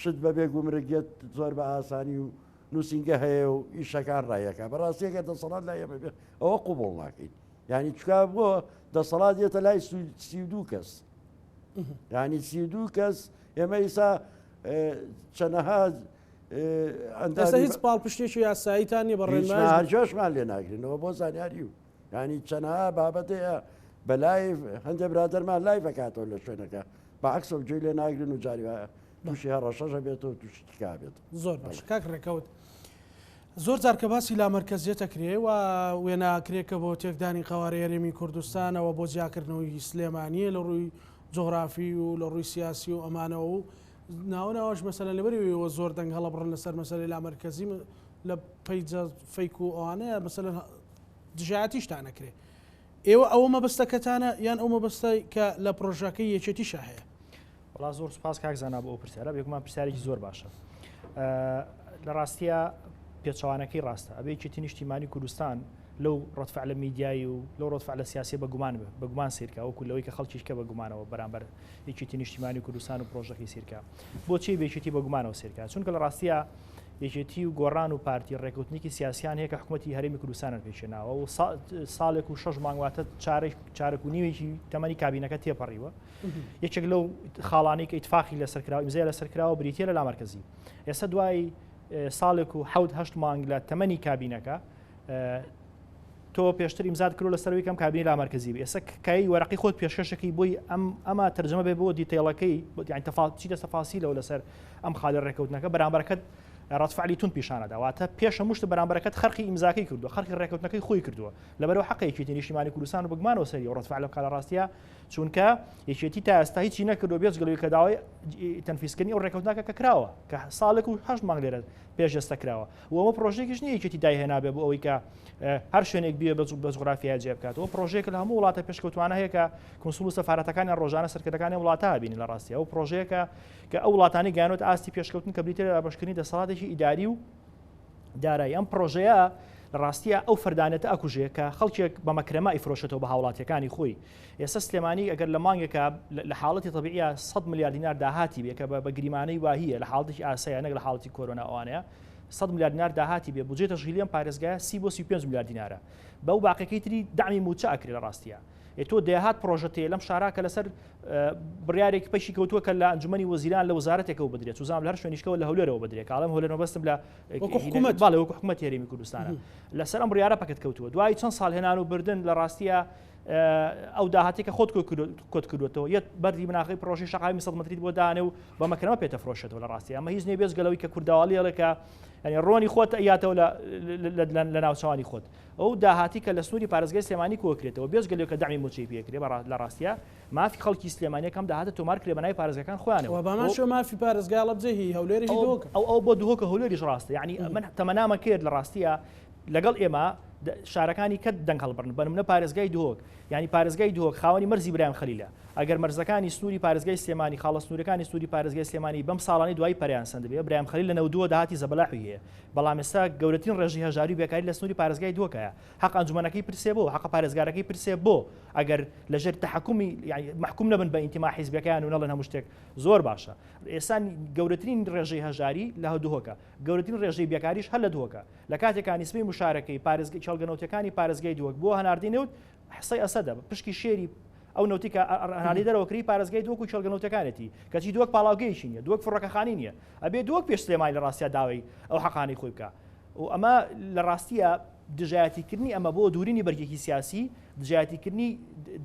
شت بەبێ گومرگێت زۆر بە ئاسانی و نووسنگە هەیە و ئیشەکان ڕایەکە بەڕاستیەکە دەسەڵات لای ئێمە بێ ئەوە قوبوڵ ناکەین یعنی چکا بۆ دەسەڵات دێتە لای 32 کەس ینی 32 کەس ئێمە ئیسا چەنەها ئەستا هیچ پاڵپشتێکی یاساییتانی بەڕێنمای هەرجۆشمان لێ ناگرنەوە بۆ زانیاری و ینی چەنەها بابەتەیە بەلای هەندێک برادەرمان لای بکاتەوە لە شوێنەکە بەعکسە جوێی لێ ناگرن و جاری تووشی هەڕەشەژە بێتەوە تووشی کابێت زۆر باش کاک ڕێکەوت زۆر جار کە باسی لا مرکزیەتە کرێ و وێناکرێکە بۆ تێکدانی قوارە هەرێمی کوردستانەوە بۆ جیاکردنەوەی سلێمانیە لە ڕووی جۆغرافی و لە ڕووی سیاسی و ئەمانەوە و ناوەناوەش مەسەلە لەبەرەوە زۆر دەنگ هەڵە بڕن لەسەر مەسەلەی لا مرکزی لە پەیجە فەیک و ئەوانەیە مەسەلە دژایەتیشتان نەکرێ ئێوە ئەوە مەبەستەکەتانە یان ئەو مەبەستەی کە لە پرۆژەکەی یەکێتیشە هەیە وڵا زۆر سوپاس کاک زانا بۆ ئەو پرسیارە بێگومان پرسیارێکی زۆر باشە لە ڕاستیە پێچەوانەکەی ڕاستە ئەبێ یەکێتی نیشتیمانی کوردستان لەو ڕەتفعلە میدیایی و لەو ڕەتفعلە سیاسی بەگومان بەگومان سیرکە وەکو لەوەی کە خەڵکیشکە بەگومانەوە بەرامبەر یەکێتی نیشتیمانی کوردستان و پرۆژەکەی سیرکە بۆچی بێچێتی بەگومانەوە سیرکە چونکە لە ڕاستیە یەکێتی و گۆڕان و پارتی ڕێکوتنیکی سیاسیان هەیە کە حکوومەتی هەرێمی کوردستانە پێچێناوە و ساڵێک و 6 مانگواتە چارێک و نیوێکی تەمەنی کابینەکە تێپەڕیوە یەکێک لەو خاڵانی کە ئیتفاقی لەسەرکراوە ئیمزای لەسەرکراوە بریتە لە لامەرکەزی ئێستا دوای ساڵێک و 7 مانگ لە تەمەنی کابینەکە تۆ پێشتر ئیمزاد کرد لەسەرەوەی کەم کابینی لامەرکەزی ئێستا کای وەرەقی خۆت پێشکەشەکەی بۆی ئەمە تەرجەمە بێ بۆ دیتەیڵەکەی یعنی چی دەستە فاسیلەوە لەسەر ئەم خاڵە ڕێکەوتنەکە بەرامبەرەکەت ڕاتفعلی تون پیشانەدا واتە پێشە مشت بەرامبەرەکەت خەرقی ئیمزاکەی کردو خەرقی ڕێکەوتنەکەی خۆی کردووە لەبەرەوە حەقێکی نیشتیمانی کوردستان و بگمانەوە سەری و ڕاتفعل کاڵە ڕاستیە چونکە یەکێتی تا ئێستا هیچی نەکردو بێت گەلوی کە داوای تەنفیزکردنی ئەو ڕێکەوتنەکە کە کراوە کە ساڵێک و 8 مانگ لێرە پێشێستا کراوە و ئەمە پرۆژێکیش نیە یەکێتی داهێنابێ بۆ ئەوەی کە هەر شوێنێک بیە بە جوغرافیا جێ بکاتەوە پرۆژێک لە هەموو وڵاتە پێشکەوتوانە هەیە کە کنسول و سەفارەتەکانی ڕۆژانە سەرکردەکانی وڵاتە بینی لە ڕاستیە ئەو پرۆژەیەکە کە ئەو وڵاتانی گەیانوت ئاستی پێشکەوتن کە بریتە لە بەشکردنی دەسەڵاتێکی ئیداری و دارایی ئەم پرۆژەیە لە ڕاستیە ئەو فەردانێتە ئەکوژەیە کە خەڵکێک بە مەکرەمە ئیفرۆشێتەوە بە هاوڵاتیەکانی خۆی ئێستا سلێمانی ئەگەر لە مانگێکە لە حاڵەتی طبیعیە 100 میلیارد دینار داهاتی بێ کە بە گریمانەی واهیە لە حاڵەتی ئاسایە نەک لە حاڵەتی کۆرۆنا ئەوانەیە 100 میلیارد دینار داهاتی بێ بودجێ تەشغیلی ئەم پارێزگایە 30 بۆ 35 میلیارد دینارە بەو باقیەکەی تری دامی موچە ئەکرێ لە ڕاستیە تۆ دەهات پرۆژەتێ لەم شارا کە لەسەر بڕیارێک پەشی کەوتووە کە لە ئەنجومەنی وەزیران لە وەزارەتێکەوە بدرێت سوزان لە هەر شوێنیشکەوە لە هەولێرەوە بدرێت کاڵم هەولێرەوە بەستم لە حکوومەت باڵێ وەکو حکوومەتی هەرێمی کوردستانە لەسەر ئەم بڕیارە پەکەت کەوتووە دوای چەند ساڵ هێنان و بردن لە ڕاستیە ئەو داهاتێکە خۆت کۆت کردوێتەوە یەک بەردی مناقی پرۆژی شەقامی 100 متریت بۆ دانێ و بە مەکرەمە پێتە فرۆشێتەوە لە ڕاستی ئەمە هیچ نێبێز گەلەوەی کە کورداواڵیەڵێکە ینی ڕۆنی خۆت ئەیاتەوە لە ناوچەوانی خۆت ئەو داهاتی کە لە سنووری پارێزگای سلێمانی کۆکرێتەوە بێز گەلێک کە دامی موچەی پێکرێ لە ڕاستیە مافی خەڵکی سلێمانی کەم داهاتە تۆمار کرێ بەنای پارێزگەکان خۆیانەوە بەماشە مافی پارێزگای لەبجێهی هەولێری دۆکە ئەو بۆ دوهۆکە هەولێریش ڕاستە یعنی من تەمەنامە کرد لە ڕاستیە لەگەڵ ئێمە شارەکانی کە دەنگ هەڵبڕن بەنمونە پارێزگای دۆک ینی پارێزگای دۆک خاوەنی مەرزی برایم خەلیلە ئەگەر مەرزەکانی سنووری پارێزگای سلێمانی خاڵە سنوورەکانی سنووری پارێزگای سلێمانی بەم ساڵانی دوای پەریان سند بێ برایم خەلیل لە 92 داهاتی زەبەلاحی هەیە بەڵام ئێستا گەورەترین ڕێژی هەژاری بێکاری لە سنووری پارێزگای دۆکەیە حەق ئەنجومەنەکەی پرسێ بۆ حەق پارێزگارەکەی پرسێ بۆ ئەگەر لەژێر تەحکومی یعنی محکوم نەبن بە ئینتیما حیزبەکان و نەڵێن هەموو شتێک زۆر باشە ئێستا گەورەترین ڕێژەی هەژاری لە دۆکە گەورەترین ڕێژەی بێکاریش هەر لە دۆکە لە کاتێکا نیسبەی مشارەکەی پارێزگای چاڵگەنەوتەکانی پارێزگای دۆک بۆ هەناردی نەوت حسەی ئەسەدە پشکی شێری ئەو نەوتی کە هەناردی دەرەوەکری پارێزگای دۆک و چاڵگەنەوتەکانێتی کەچی دۆک پاڵاوگەیشی نیە دۆک فڕەکەخانی نییە ئەبێ دۆک پێش سلێمانی لە ڕاستیا داوای ئەو حەقانی خۆی بکە و ئەمە لە ڕاستیە دژایەتیکردنی ئەمە بۆ دوورینی بەرگێکی سیاسی دژایەتیکردنی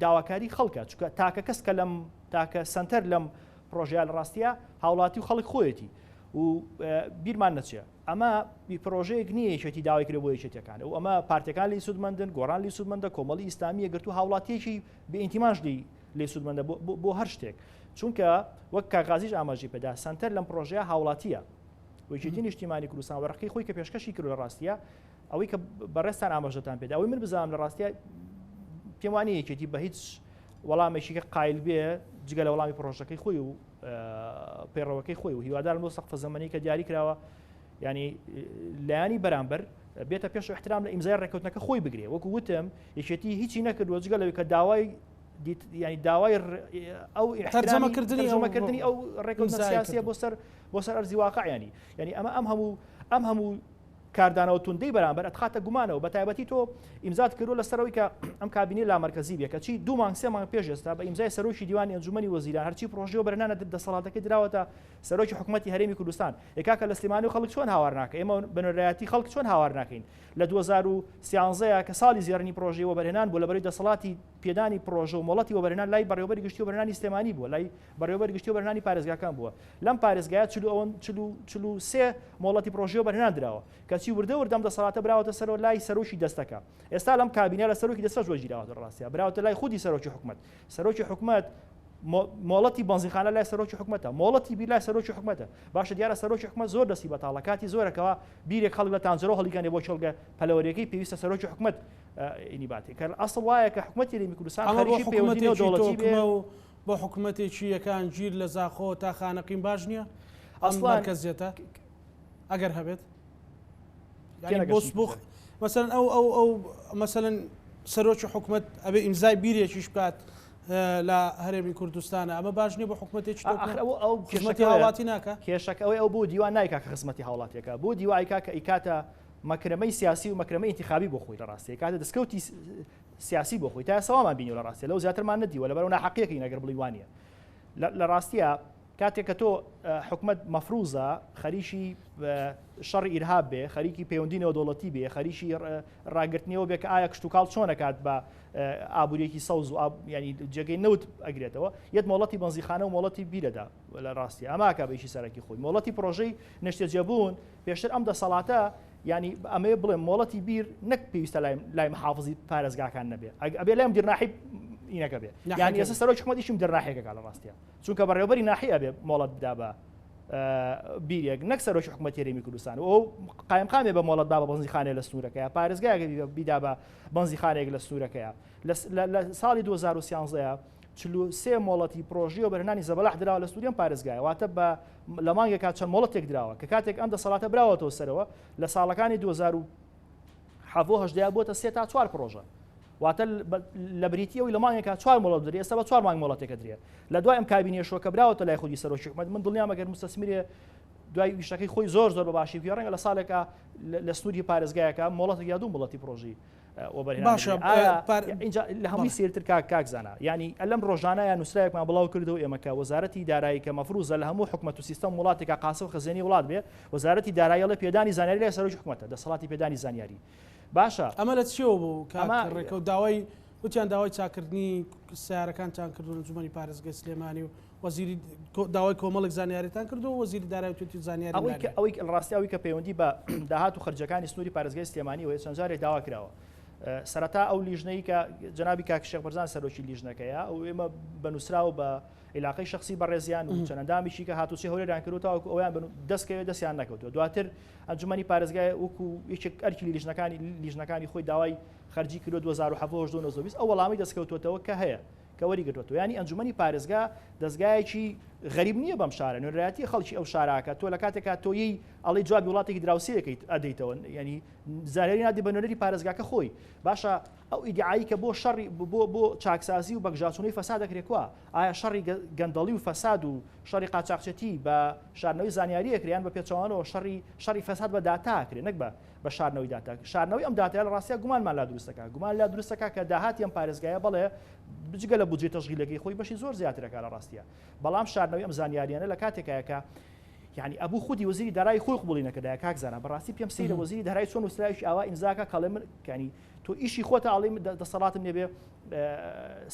داواکاری خەڵکە چونکە تاکە کەس کە لەم تاکە سنتەر لەم پرۆژەیە لە ڕاستیە هاوڵاتی و خەڵک خۆیەتی و بیرمان نەچێ ئەمە پرۆژەیەک نییە یەکێتی داوای کرێ بۆ یەکێتیەکان و ئەمە پارتەکان لی سوودمەندن گۆڕان لی سوودمەندە کۆمەڵی ئیسلامیە گرتو هاوڵاتیەکی بە ئینتیماش لێ سوودمەندە بۆ هەر شتێک چونکە وەک کاغازیش ئاماژی پێدا سنتەر لەم پرۆژەیە هاوڵاتیە وەکێتی نیشتیمانی کوردستان وەرەقەی خۆی کە پێشکەشی کرد لە ڕاستیە ئەوەی کە بەڕێستان ئاماژەتان پێدا ئەوەی من بزانم لە ڕاستیە پێم وانە یەکێتی بە هیچ وەڵامێکیکە قایل بێ جگە لە وەڵامی پرۆژەکەی خۆی و پێڕەوەکەی خۆی و هیوادارم بۆ سەقفە زەمەنی کە دیاری کراوە ینی لایانی بەرامبەر بێتە پێش احترام لە ئیمزای ڕێکەوتنەکە خۆی بگرێ وەکو وتم یەکێتی هیچی نەکردووە جگە لەوەی کە داوای ینی داوای ئەو تەرجەمەکردنی ئەو ڕێکەوتنە سیاسیە بۆ سەر ئەرزی واقعیانی ینی ئەم هەموو کاردانەوە توندەی بەرامبەر ئەتخاتە گومانەوە بە تایبەتی تۆ ئیمزات کردو لەسەرەوەی کە ئەم کابینی لامەرکەزی بێ کە چی 2 مانگ 3 مانگ پێش ئێستا بە ئیمزای سەرۆکی دیوانی ئەنجومەنی وەزیران هەرچی پرۆژەوە بەرهێنانە دەسەڵاتەکەی دراوەتە سەرۆکی حکوومەتی هەرێمی کوردستان ئێکاکە لە سلێمانی و خەڵک چۆن هاوار ناکە ئێمە بەنۆرایەتی خەڵک چۆن هاوار ناکەین لە 2013 کە ساڵی زیێڕنی پرۆژەوە بەرهێنان بوو لەبەری دەسەڵاتی پێدانی پرۆژە و مۆڵەتی وەبەرهێنان لای بەڕێوەبەری گشتی و بەرهێنانی سلێمانی بووە لای بەڕێوەبەری گشتی و بەرهێنانی پارێزگاکان بووە لەم پارێزگایە 43 مۆڵەتی پرۆژەوە بەرهێنان درراوە کەچی وردەوردەم دەسەڵاتە براوەتە سەرەوە لای سەرۆکی دەستەکە ئێستا لەم کابینە لە سەرۆکی دەستە جۆژیراوەتە ڕاستیە براوەتە لای خودی سەرۆکی حکوومەت مۆڵەتی بەنزیخانە لای سەرۆکی حکوومەتە مۆڵەتی بیر لای سەرۆکی حکوومەتە باشە دیارە سەرۆکی حکوومەت زۆر دەستی بەتاڵە کاتی زۆرەکەەوە بیرێک خەڵک لە تانجەرۆ هەڵیگەنێ بۆ چۆلگە پەلەوەریەکەی پێویستە سەرۆکی حکوومەت ئینیباتی کە ئەسڵ وایە کە حکوومەتی هەرێمی کوردستان خەریکی پەیوەندی دەوڵەتی بێ بۆ حکوومەتێکی یەکان گیر لە زاخۆ تا خانەقیم باش نییە ئەسڵان کەزیێتە ئەگەر هەبێت بۆ مثلا ئەو مثلا سەرۆکی حکوومەت ئەبێ ئیمزای بیرێکیش بکات لە هەرێمی کوردستانە ئەمە باش نیە بە حکوومەتێک ئەو خزمەتی هاوڵاتی ناکە کێشەکە ئەوەی ئەو بۆ دیوان نایکا کە خزمەتی هاوڵاتیەکە بۆ دیوایکە کە ئیکاتە مەکرمەی سیاسی و مەکرمەی انتخابی بۆ خۆی لە ڕاستی کاتە دەستکەوتی سیاسی بۆ خۆی تا سەوامان بینی لە ڕاستی لەو زیاترمان نەدیوە لەبەرەوە ناحەقیەکەی نەگەر بڵی وانە لە ڕاستیە کاتێک کە تۆ حکومت مەفروزە خەریکی شەڕی ئیرهاب بێ خەریکی پەیوەندی نێودەوڵەتی بێ خەریکی ڕاگررتنیەوە بێ کە ئایا کشت و کاڵ چۆن نەکات بە ئابوووریەکی سەوز و ینی جێگەی نەوت ئەگرێتەوە یەت مۆڵەتی بنزیخانە و مۆڵەتی بیرەدا لە ڕاستی ئەماکە بەیشی سەرەکی خۆی مۆڵەتی پرۆژەی نەشتێجێبوون پێشتر ئەم دەسەڵاتە ینی ئەمێ بڵێم مۆڵەتی بیر نەک پێویستە لای محافظی پارێزگاکان نەبێ ئەبێ لایم دیرناحی اینەکە بێ یعنی ئێستا سەرۆکی حکومەتیشم دەرناحێکەکە لە ڕاستیە چونکە بەڕێوەبەری ناحی ئەبێ مۆڵەت بدا بە بیرێک نەک سەرۆکی حکومەتی هەرێمی کوردستان ئەو قایمقامێ بە مۆڵەت با بە بەنزیخانەیە لە سنوورەکەیە پارێزگایەکە بیدا بە بەنزیخانەیەک لە سنوورەکەیە لە ساڵی 2013 43 مۆڵەتی پرۆژی و بەرهێنانی زەبەلاح دراوە لە سووریان پارێزگایە واتە بە لە مانگێکا چەند مۆڵەتێک دراوە کە کاتێک ئەم دەسەڵاتە براوەتەوە سەرەوە لە ساڵەکانی 2010 بۆتە 3 تا 4 پرۆژە واتە لە بریتیەوەی لە مانگێکا 4 مۆڵەت درێ ئێستا بە 4 مانگ مۆڵەتێکە درێ لە دوای ئەم کابینێشەوە کە براوەتە لای خودی سەرۆکی حکومەت من دڵنیام ئەگەر مستەسمیرێ دوای ویشتەکەی خۆی زۆر زۆر بە باشی ڕەنگە لە ساڵێکە لە سنووری پارێزگایەکە مۆڵەتێک یا دوو مۆڵەتی پرۆژی باشە اینجا لە هەمووی سێرتر کاکزانە ینی ئەلەم ڕۆژانەیە نووسراوێکمان بڵاو کردەوە ئێمەکە وەزارەتی دارایی کە مەفروزە لە هەموو حکومەت و سیستەم وڵاتێکە قاسە و خزێنی وڵات بێ وەزارەتی دارایی لە پێدانی زانیاری لای سەرۆکی حکومەتە دەسەڵاتی پێدانی زانیاری باشە ئەمە لە چیەوە بوو کاڕێکە و داوای وتیان داوای چاکردنی سیارەکانتان کردو ئەنجومەنی پارێزگای سلێمانی و وەزیری داوای کۆمەڵێک زانیاریتان کردو و وەزیری دارایی توێتی زانیاری ئەوەی ڕاستی ئەوەی کە پەیوەندی بە داهات و خەرجەکانی سنووری پارێزگای سلێمانی و چەند جارێک داوا کراوە سەرەتا ئەو لیژنەی کە جنابی کاک شێخ بەرزان سەرۆکی لیژنەکەیە ئەو ئێمە بەنووسراوە بە عیلاقەی شخصی بەڕێزیان و چەندامیشی کە هاتوچی هەولێران کردوتەوە ئەویان دەستکەوێت دەستیان نەکەوتەوە دواتر ئەنجومەنی پارێزگای وەکو یەکێک ئەرکی لیژنەکانی خۆی داوای خەرجی کردو 2017 ئەو وەڵامی دەستکەوتوتەوە کە هەیە کە وەریگرتوەوە ینی ئەنجومەنی پارێزگا دەستگایەکی غەریب نییە بەم شارە نوێنەرایەتی خەڵکی ئەو شاراکە تۆ لە کاتێکا تۆیی ئەڵی جوابی وڵاتێکی دراوسەیەکەیت ئەدەیتەوە ینی زانیاری نادی بە نوێنەری پارێزگاکە خۆی باشە ئەو ئیدعایی کە بۆ شەڕی بۆ چاکسازی و بەگژاسوونەی فەساد دەکرێتەوە ئایا شەڕی گەندەڵی و فەساد و شەڕی قاچاقچێتی بە شارنەوەی زانیاریەکریان بە پێچەوانەوە شەڕی فەساد بە داتاکرێت نەک بە شارنەوەی داتا شارنەوەی ئەم داتایە لە ڕاستیە گومانمان لا دروستەکە گومان لا دروستەکە کە داهاتی ئەم پارێزگایە بەڵێ بجگە لە بودجێ تەشغیلەکەی خۆی بەشی زۆر زیاترەکە لە ڕاستیە بەڵام شارنەوەی ئەم زانیاریانە لە کاتێکایەکە یعنی ئەبوو خودی وەزیری دارایی خۆی قبوڵی نەکردای کاکزانە بەڕاستی پێم سەیرە وەزیری دارایی چۆن وسرایشی ئاوا ئیمزاکە کەڵێ من کانی تۆ ئیشی خۆتە ئاڵێ دەسەڵاتم نێبێ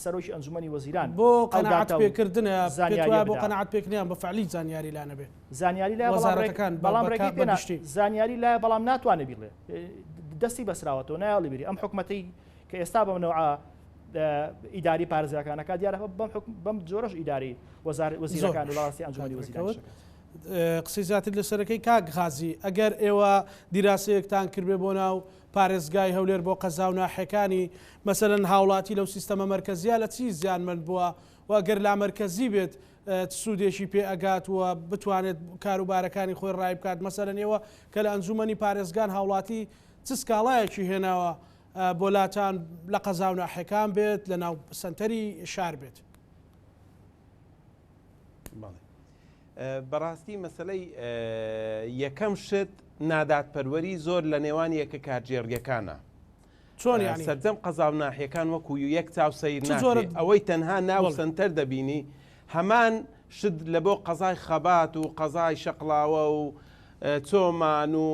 سەرۆکی ئەنجومەنی وەزیران بۆ قەناعەت پێکردنە زانیاری بۆ قەناعەت پێکردنیان بە فعلی زانیاری لا نەبێ زانیاری لای وەزارەتەکان بەڵام ڕێگەی پێنا زانیاری لای بەڵام ناتوانێت بیڵێ دەستی بەسراوەتەوە نایڵی بری ئەم حکومەتەی کە ئێستا بەمنەوە ئیداری پارێزگاکانەکە دیارە بەم جۆرەش ئیداری وەزیرەکان و ڕاستی ئەنجومەنی وەزیران قسەی زیاتر لەسەرەکەی کاک غازی ئەگەر ئێوە دیراسەیەکتان کردبێ بۆ ناو پارێزگای هەولێر بۆ قەزا و ناحەکانی مەسەرەن هاوڵاتی لەو سیستەمە مەرکەزیە لە چی زیانمەند بووە و ئەگەر لا مەرکەزی بێت سوودێکی پێ ئەگات وە بتوانێت کاروبارەکانی خۆی ڕای بکات مەسەرەن ئێوە کە لە ئەنجومەنی پارێزگان هاوڵاتی چ سکاڵایەکی هێناوە بۆ لاتان لە قەزا و ناحەکان بێت لە ناو سنتەری شار بێت بەڕاستی مەسلەی یەکەم شت ناداتپەروەری زۆر لە نێوان یەکە کارجێڕگەکانە چۆن سەردەم قەزا و ناحیەکان وەکو یەک چاو سەیر ناکرێت ئەوەی تەنها ناو سنتەر دەبینی هەمان شت لە بۆ قەزای خەبات و قەزای شەقڵاوە و چۆمان و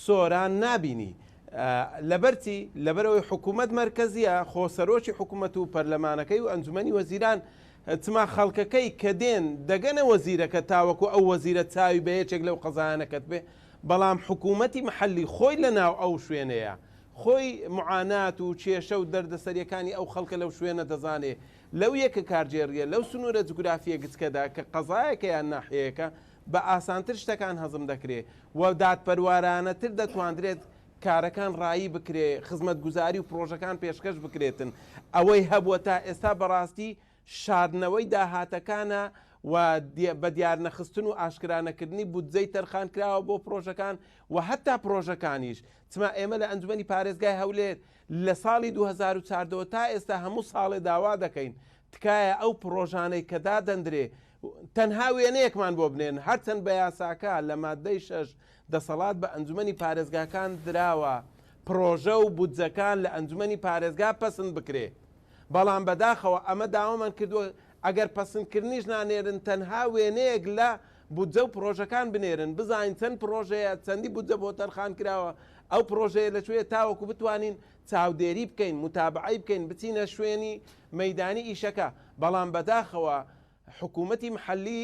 سۆران نابینی لەبەرتی لەبەرەوەی حکوومەت مەرکەزیە خۆسەرۆکی حکوومەت و پەرلەمانەکەی و ئەنجومەنی وەزیران تما خەڵکەکەی کە دێن دەگەنە وەزیرەکە تاوەکو ئەو وەزیرە چاوی بە یەکێک لەو قەزایانەکەت بێ بەڵام حکوومەتی محەلی خۆی لە ناو ئەو شوێنەیە خۆی معانات و کێشە و دەردەسەریەکانی ئەو خەڵکە لەو شوێنە دەزانێ لەو یەکە کارجێڕیە لەو سنوورە جوگرافیە گچکەدا کە قەزایەکە یان ناحەیەەکە بە ئاسانتر شتەکان هەزم دەکرێت و دادپەروارانەتر دەتواندرێت کارەکان ڕایی بکرێ خزمەت گوزاری و پرۆژەکان پێشکەش بکرێتن ئەوەی هەبووە تا ئێستا بەڕاستی شاردنەوەی داهاتەکانە و بە دیار نەخستن و ئاشکرانەکردنی بودجەی تەرخان کراوە بۆ پرۆژەکان و هەتا پرۆژەکانیش چما ئێمە لە ئەنجومەنی پارێزگای هەولێر لە ساڵی 2014 تا ئێستا هەموو ساڵێ داوا دەکەین تکایە ئەو پرۆژانەی کە دادەندرێ تەنها وێنەیەکمان بۆ بنێن هەرچەند بە یاساکە لە مادەی 6 دەسەڵات بە ئەنجومەنی پارێزگاکان دراوە پرۆژە و بودجەکان لە ئەنجومەنی پارێزگا پەسەند بکرێ بەڵام بەداخەوە ئەمە داوامان کردووە ئەگەر پەسەندکردنیش نانێرن تەنها وێنەیەک لە بودجە و پرۆژەکان بنێرن بزانین چەند پرۆژەیە چەندی بودجە بۆ تەرخان کراوە ئەو پرۆژەیە لەکوێ تاوەکو بتوانین چاودێری بکەین متابعی بکەین بچینە شوێنی مەیدانی ئیشەکە بەڵام بەداخەوە حکوومەتی محلی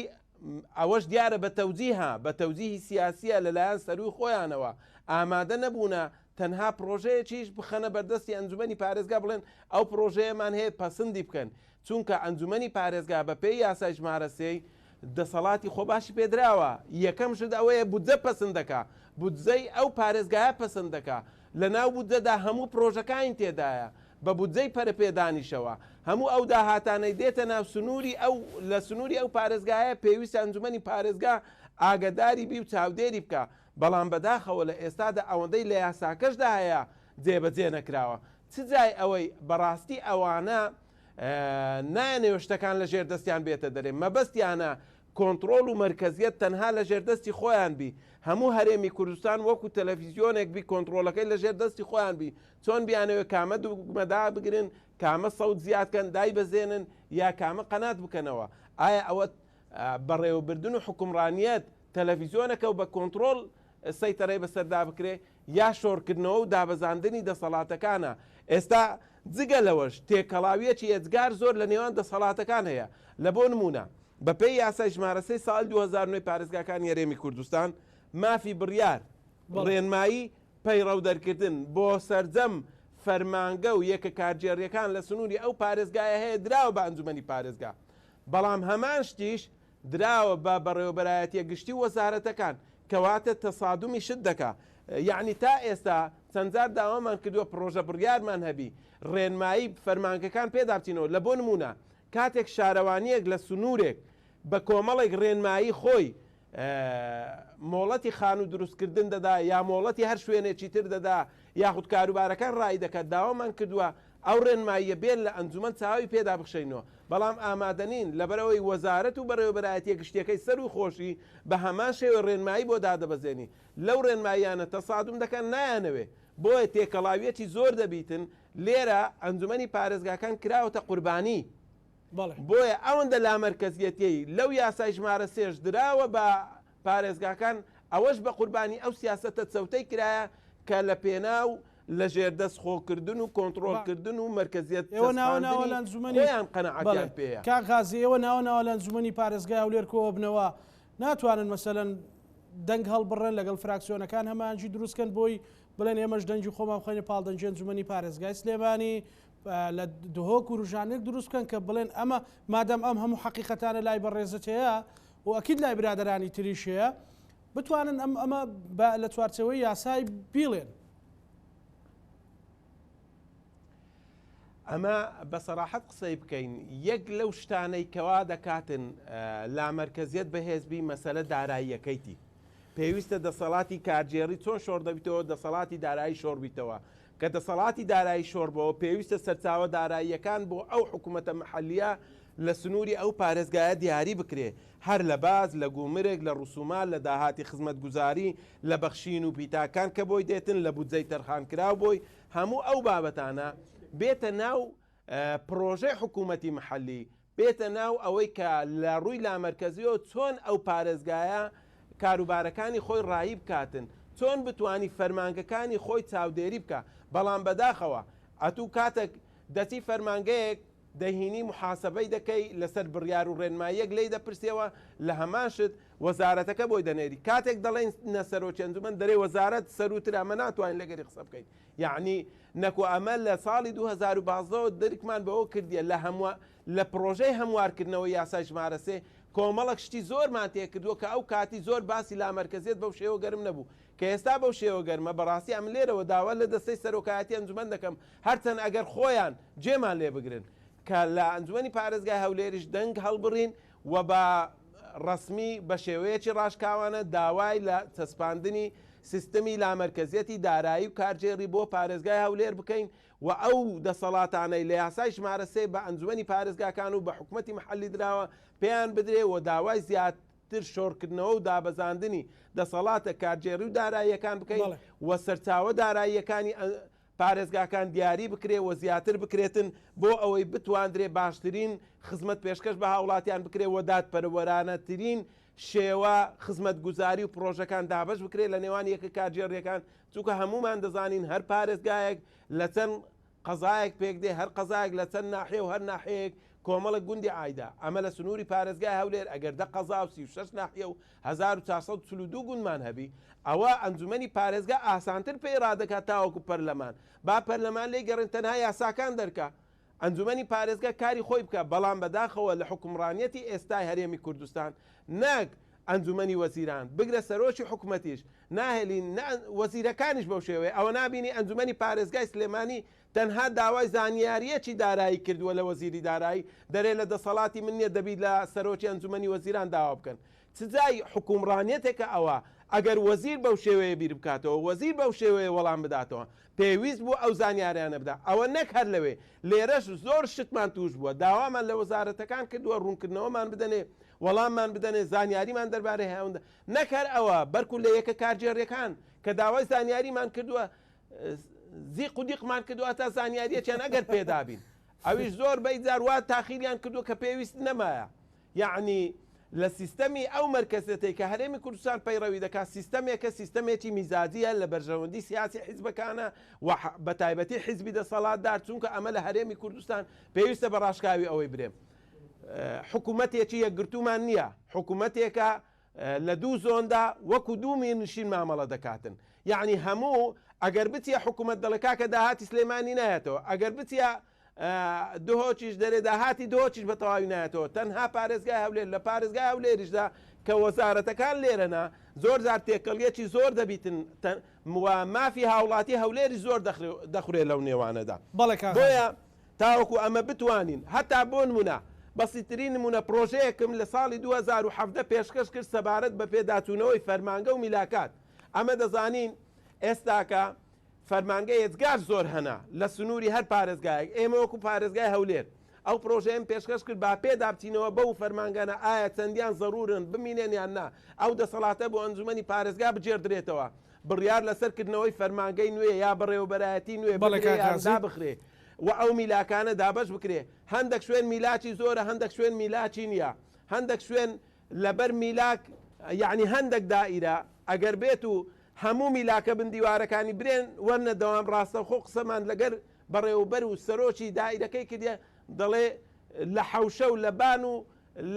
ئەوەش دیارە بە تەوجیها بە تەوجیهی سیاسیە لەلایەن سەروی خۆیانەوە ئامادە نەبوونە تەنها پرۆژەیەکیش بخەنە بەردەستی ئەنجومەنی پارێزگا بڵێن ئەو پرۆژەیەمان هەیە پەسەندی بکەن چونکە ئەنجومەنی پارێزگا بە پێی یاسای ژمارە سێی دەسەڵاتی خۆ باشی پێدراوە یەکەم شت ئەوەیە بودجە پەسەند دەکا بودجەی ئەو پارێزگایە پەسەند دەکا لە ناو بودجەدا هەموو پرۆژەکانی تێدایە بە بودجەی پەرەپێدانیشەوە هەموو ئەو داهاتانەی دێتە ناو سنووری ئەو لە سنووری ئەو پارێزگایە پێویست ئەنجومەنی پارێزگا ئاگداری بی و چاودێری بکە بەڵام بەداخەوە لە ئێستادا ئەوەندەی لە یاساکەشدا هەیە جێبەجێ نەکراوە چ جای ئەوەی بەڕاستی ئەوانە نایەنێوە شتەکان لە ژێردەستیان بێتە دەرێ مەبەستیانە کۆنتترۆل و مەرکزیت تەنها لە ژێردەستی خۆیان بی هەموو هەرێمی کوردستان وەکو تەلەڤیزیۆنێک بی کۆنتترۆلەکەی لە ژێردەستی خۆیان بی چۆن بیانەوە کامە دوگمەدا بگرن کامە سەوت زیادکەن دای بەزێنن یا کامە قەنات بکەنەوە ئایا ئەوە بەڕێوەبردن و حکومڕانیەت تەلەڤیزیۆنەکە و بە کۆنتترۆل سەیتەرەی بەسەردا بکرێ یا شۆڕکردنەوە و دابەزاندنی دەسەڵاتەکانە ئێستا جگە لەوەش تێکەڵاویەکی ئێجگار زۆر لە نێوان دەسەڵاتەکان هەیە لە بۆ نمونە بە پێی یاسای ژمارەسەی ساڵ 2009 پارێزگاکانی هەرێمی کوردستان مافی بڕیار ڕێنمایی پەیڕەو دەرکردن بۆ سەرجەم فەرمانگە و یەکە کارجێڕیەکان لە سنووری ئەو پارێزگایە هەیە دراوە بە ئەنجومەنی پارێزگا بەڵام هەمان شتیش دراوە بە بەڕێوەبەرایەتیە گشتی وەزارەتەکان کەواتە تەسادمی شت دەکا یعنی تا ئێستا چەندجار داوامان کردووە پرۆژە بڕیارمان هەبی ڕێنمایی فەرمانگەکان پێدا بچینەوە لە بۆ نمونە کاتێک شارەوانیەک لە سنوورێک بە کۆمەڵێک ڕێنمایی خۆی مۆڵەتی خان و دروستکردن دەدا یا مۆڵەتی هەر شوێنێکی تر دەدا یاخود کاروبارەکان ڕای دەکات داوامان کردووە ئەو ڕێنماییە بێن لە ئەنجومەن چاوی پێدا بخشینەوە بەڵام ئامادەنین لەبەرەوەی وەزارەت و بەڕێوەبەرایەتیە گشتیەکەی سەر و خۆشی بە هەمان شێوە ڕێنمایی بۆ دادەبەزێنی لەو ڕێنماییانە تەسادم دەکەن نایانەوێ بۆیە تێکەڵاویەتی زۆر دەبیتن لێرە ئەنجومەنی پارێزگاکان کراوەتە قوربانی بۆیە ئەوەندە لامەرکزیەتی لەو یاسای ژمارە سێش دراوە بە پارێزگاکان ئەوەش بە قوربانی ئەو سیاسەتە چەوتەی کرایە کە لە پێناو لە ژێردەست خۆکردن و کۆنتترۆلکردن و مەرکزیت ئێوەیان قەنەعەتیان پێەیە کاغازی ئێوە ناوە لە ئەنجومەنی پارێزگای هەولێر کۆوە بنەوە ناتوانن مەسەلەن دەنگ هەڵبڕن لەگەڵ فراکسیۆنەکان هەمانجی دروستکەن بۆی بڵێن ئێمەش دەنگی خۆمان بخۆینە پاڵدەنجی ئەنجومەنی پارێزگای سلێمانی لە دهۆک و ڕژانێک دروست بکەن کە بڵێن ئەمە مادەم ئەم هەموو حەقیقەتانە لای بەڕێزت هەیە و ئەکید لای برادرانی تریشەیە بتوانن ئەمە لە چوارچەوەی یاسای بیڵێن ئەمە بە سەراحەت قسەی بکەین یەک لەو شتانەی کەوا دەکاتن لامەرکزیت بەهێزبی مەسەلە داراییەکەیتی پێویستە دەسەڵاتی کارجێڕی چۆن شۆڕ دەبیتەوە دەسەڵاتی دارایی شۆڕ بیتەوە کە دەسەڵاتی دارایی شۆڕبەوە پێویستە سەرچاوە داراییەکان بۆ ئەو حکوومەتە محەلیە لە سنووری ئەو پارێزگایە دیاری بکرێ هەر لە باز لە گومرێک لە ڕوسومال لە داهاتی خزمەتگوزاری لە بەخشین و پیتاکان کە بۆی دێتن لە بودجەی تەرخانکراو بۆی هەموو ئەو بابەتانە بێتە ناو پرۆژەی حکوومەتی محەلی بێتە ناو ئەوەی کە لە ڕووی لامەرکزیەوە چۆن ئەو پارێزگایە کاروبارەکانی خۆی ڕایی بکاتن چۆن بتانی فەرمانگەکانی خۆی چاودێری بکە بەڵام بەداخەوە ئەتوو کاتێک دەچی فەرمانگەیەک دەهینی محاسبەی دەکەی لەسەر بڕیار و ڕێنماییەک لی دەپرسیەوە لە هەماشت وەزارەتەکە بۆی دەنێری کاتێک دەڵێن نەسەرۆکی ئەنجومەن دەرێ وەزارەت سەروتر ئەمە ناتوانین لەگەری قسە بکەین یعنی نەکو ئەمە لە ساڵی 2012 دەرکمان بەوە کردیە لە هەموو لە پرۆژەی هەموارکردنەوەی یاسای ژمارە سێ کۆمەڵک شتی زۆرمان تێکردووە کە ئەو کاتی زۆر باسی لامەرکزیت بەو شێوە گەرم نەبوو کە ئێستا بەو شێوە گەرمە بەڕاستی ئەم لێرەوە داوا لە دەستەی سەرۆکایەتی ئەنجومەن دەکەم هەرچەند ئەگەر خۆیان جێمان لێ بگرن کە لە ئەنجومەنی پارێزگای هەولێریش دەنگ هەڵبڕین و بە ڕسمی بە شێوەیەکی ڕاشکاوانە داوای لە چەسپاندنی سیستەمی لامەرکەزیەتی دارایی و کارجێڕی بۆ پارێزگای هەولێر بکەین و ئەو دەسەڵاتانەی لە یاسای ژمارە سێ بە ئەنجومەنی پارێزگاکان و بە حکوومەتی محەلی دراوە پێیان بدرێ و داوای زیاتر شۆڕکردنەوە و دابەزاندنی دەسەڵاتە کارجێڕی و داراییەکان بکەین و سەرچاوە داراییەکانی پارێزگاکان دیاری بکرێ و زیاتر بکرێتن بۆ ئەوەی بتواندرێ باشترین خزمەت پێشکەش بە هاوڵاتیان بکرێ و دادپەروەرانەترین شێوە خزمەت گوزاری و پرۆژەکان دابش بکرێت لە نێوان یەکە کارجێڕیەکان چونکە هەمومان دەزانین هەر پارێزگایەک لە چەند قەزایەک پێک دێ هەر قەزایەک لە چەند ناحێ و هەر ناحەیەک کۆمەڵە گوندی ئایدا ئەمە لە سنووری پارێزگای هەولێر ئەگەر دە قەزا و 36 ناحیە و 1442 گوندمان هەبی ئەوە ئەنجومەنی پارێزگا ئاسانتر پێی ڕادەکات تاوەکو پەرلەمان با پەرلەمان لێ گەڕن تەنها یاساکان دەرکا ئەنجومەنی پارێزگا کاری خۆی بکە بەڵام بەداخەوە لە حکومڕانیەتی ئێستای هەرێمی کوردستان نەک ئەنجومەنی وەزیران بگرە سەرۆکی حکوومەتیش ناهێلین وەزیرەکانیش بەو شێوەیە ئەوە نبینی ئەنجومەنی پارێزگای سلێمانی تەنها داوای زانیاریەکی دارایی کردووە لە وەزیری دارایی دەرێ لە دەسەڵاتی من نیە دەبی لە سەرۆکی ئەنجومەنی وەزیران داوا بکەن چجای حکومڕانیەتێکە ئەوە ئەگەر وەزیر بەو شێوەیە بیر بکاتەوە وەزیر بەو شێوەیە وەڵام بداتەوە پێویست بوو ئەو زانیاریانە بدا ئەوە نەک هەر لەوێ لێرەش زۆر شتمان توش بووە داوامان لە وەزارەتەکان کردووە ڕوونکردنەوەمان بدەنێ وەڵاممان بدەنێ زانیاریمان دەربارەی هەوندە نەکەر ئەوە بەرکو لە یەکە کارجێڕیەکان کە داوای زانیاریمان کردووە زیق و دیقمان کردووە تا زانیاریەکیان ئەگەر پێدابین ئەویش زۆر بەیجار وا تاخیریان کردووە کە پێویست نەمایە یعنی لە سیستەمی ئەو مەرکەزێتی کە هەرێمی کوردستان پەیڕەوی دەکات سیستەمێکە سیستەمێکی میزاجیە لە بەرژەوەندی سیاسی حیزبەکانە و بە تایبەتی حیزبی دەسەڵاتدار چونکە ئەمە لە هەرێمی کوردستان پێویستە بە ڕاشکاوی ئەوەی برێم حکوومەتێکی یەکگرتومان نییە حکوومەتێکە لە دوو زۆندا وەکو دوومی نشین مامەڵە دەکاتن یعنی هەموو ئەگەر بچیە حکوومەت دەڵکا کە داهاتی سلێمانی نایەتەوە ئەگەر بچیە دهۆچیش دەرێ داهاتی دۆچیش بە تەواوی نایەتەوە تەنها پارێزگای هەولێر لە پارێزگای هەولێریشدا کە وەزارەتەکان لێرەنا زۆر زار تێکەڵیەکی زۆر دەبیتن مافی هاوڵاتی هەولێری زۆر دەخورێ لەو نێوانەدا بۆیە تاوەکو ئەمە بتوانین هەتا بۆ نمونە بەسیترین نمونە پرۆژەیەکم لە ساڵی 2017 پێشکەش کرد سەبارەت بە پێداچوونەوەی فەرمانگە و میلاکات ئەمە دەزانین ئێستاکە فەرمانگە ێزگار زۆر هەنا لە سنووری هەر پارێزگایەک ئێمە وەکو پارێزگای هەولێر ئەو پرۆژەیەم پێشکەش کرد با پێدا بچینەوە بەو فەرمانگانە ئایا چەندیان زەڕورن بمینێن یان نا ئەو دەسەڵاتە بۆ ئەنجومەنی پارێزگا بجێردرێتەوە بڕیار لەسەرکردنەوەی فەرمانگەی نوێ یا بەڕێوەبەرایەتی نوێ بخرێ و ئەو میلاکانە دابش بکرێ هەندێک شوێن میلاکی زۆرە هەندێک شوێن میلاکی نییە هەندێک شوێن لەبەر میلاک یعنی هەندێک دائیرە ئەگەر بێت و هەموو میلاکە بندیوارەکانی برێن وەرنە دەوام ڕاستە خۆ قسەمان لەگەر بەڕێوەبەر و سەرۆکی دائیرەکەی کردە دەڵێ لە حەوشە و لە بان و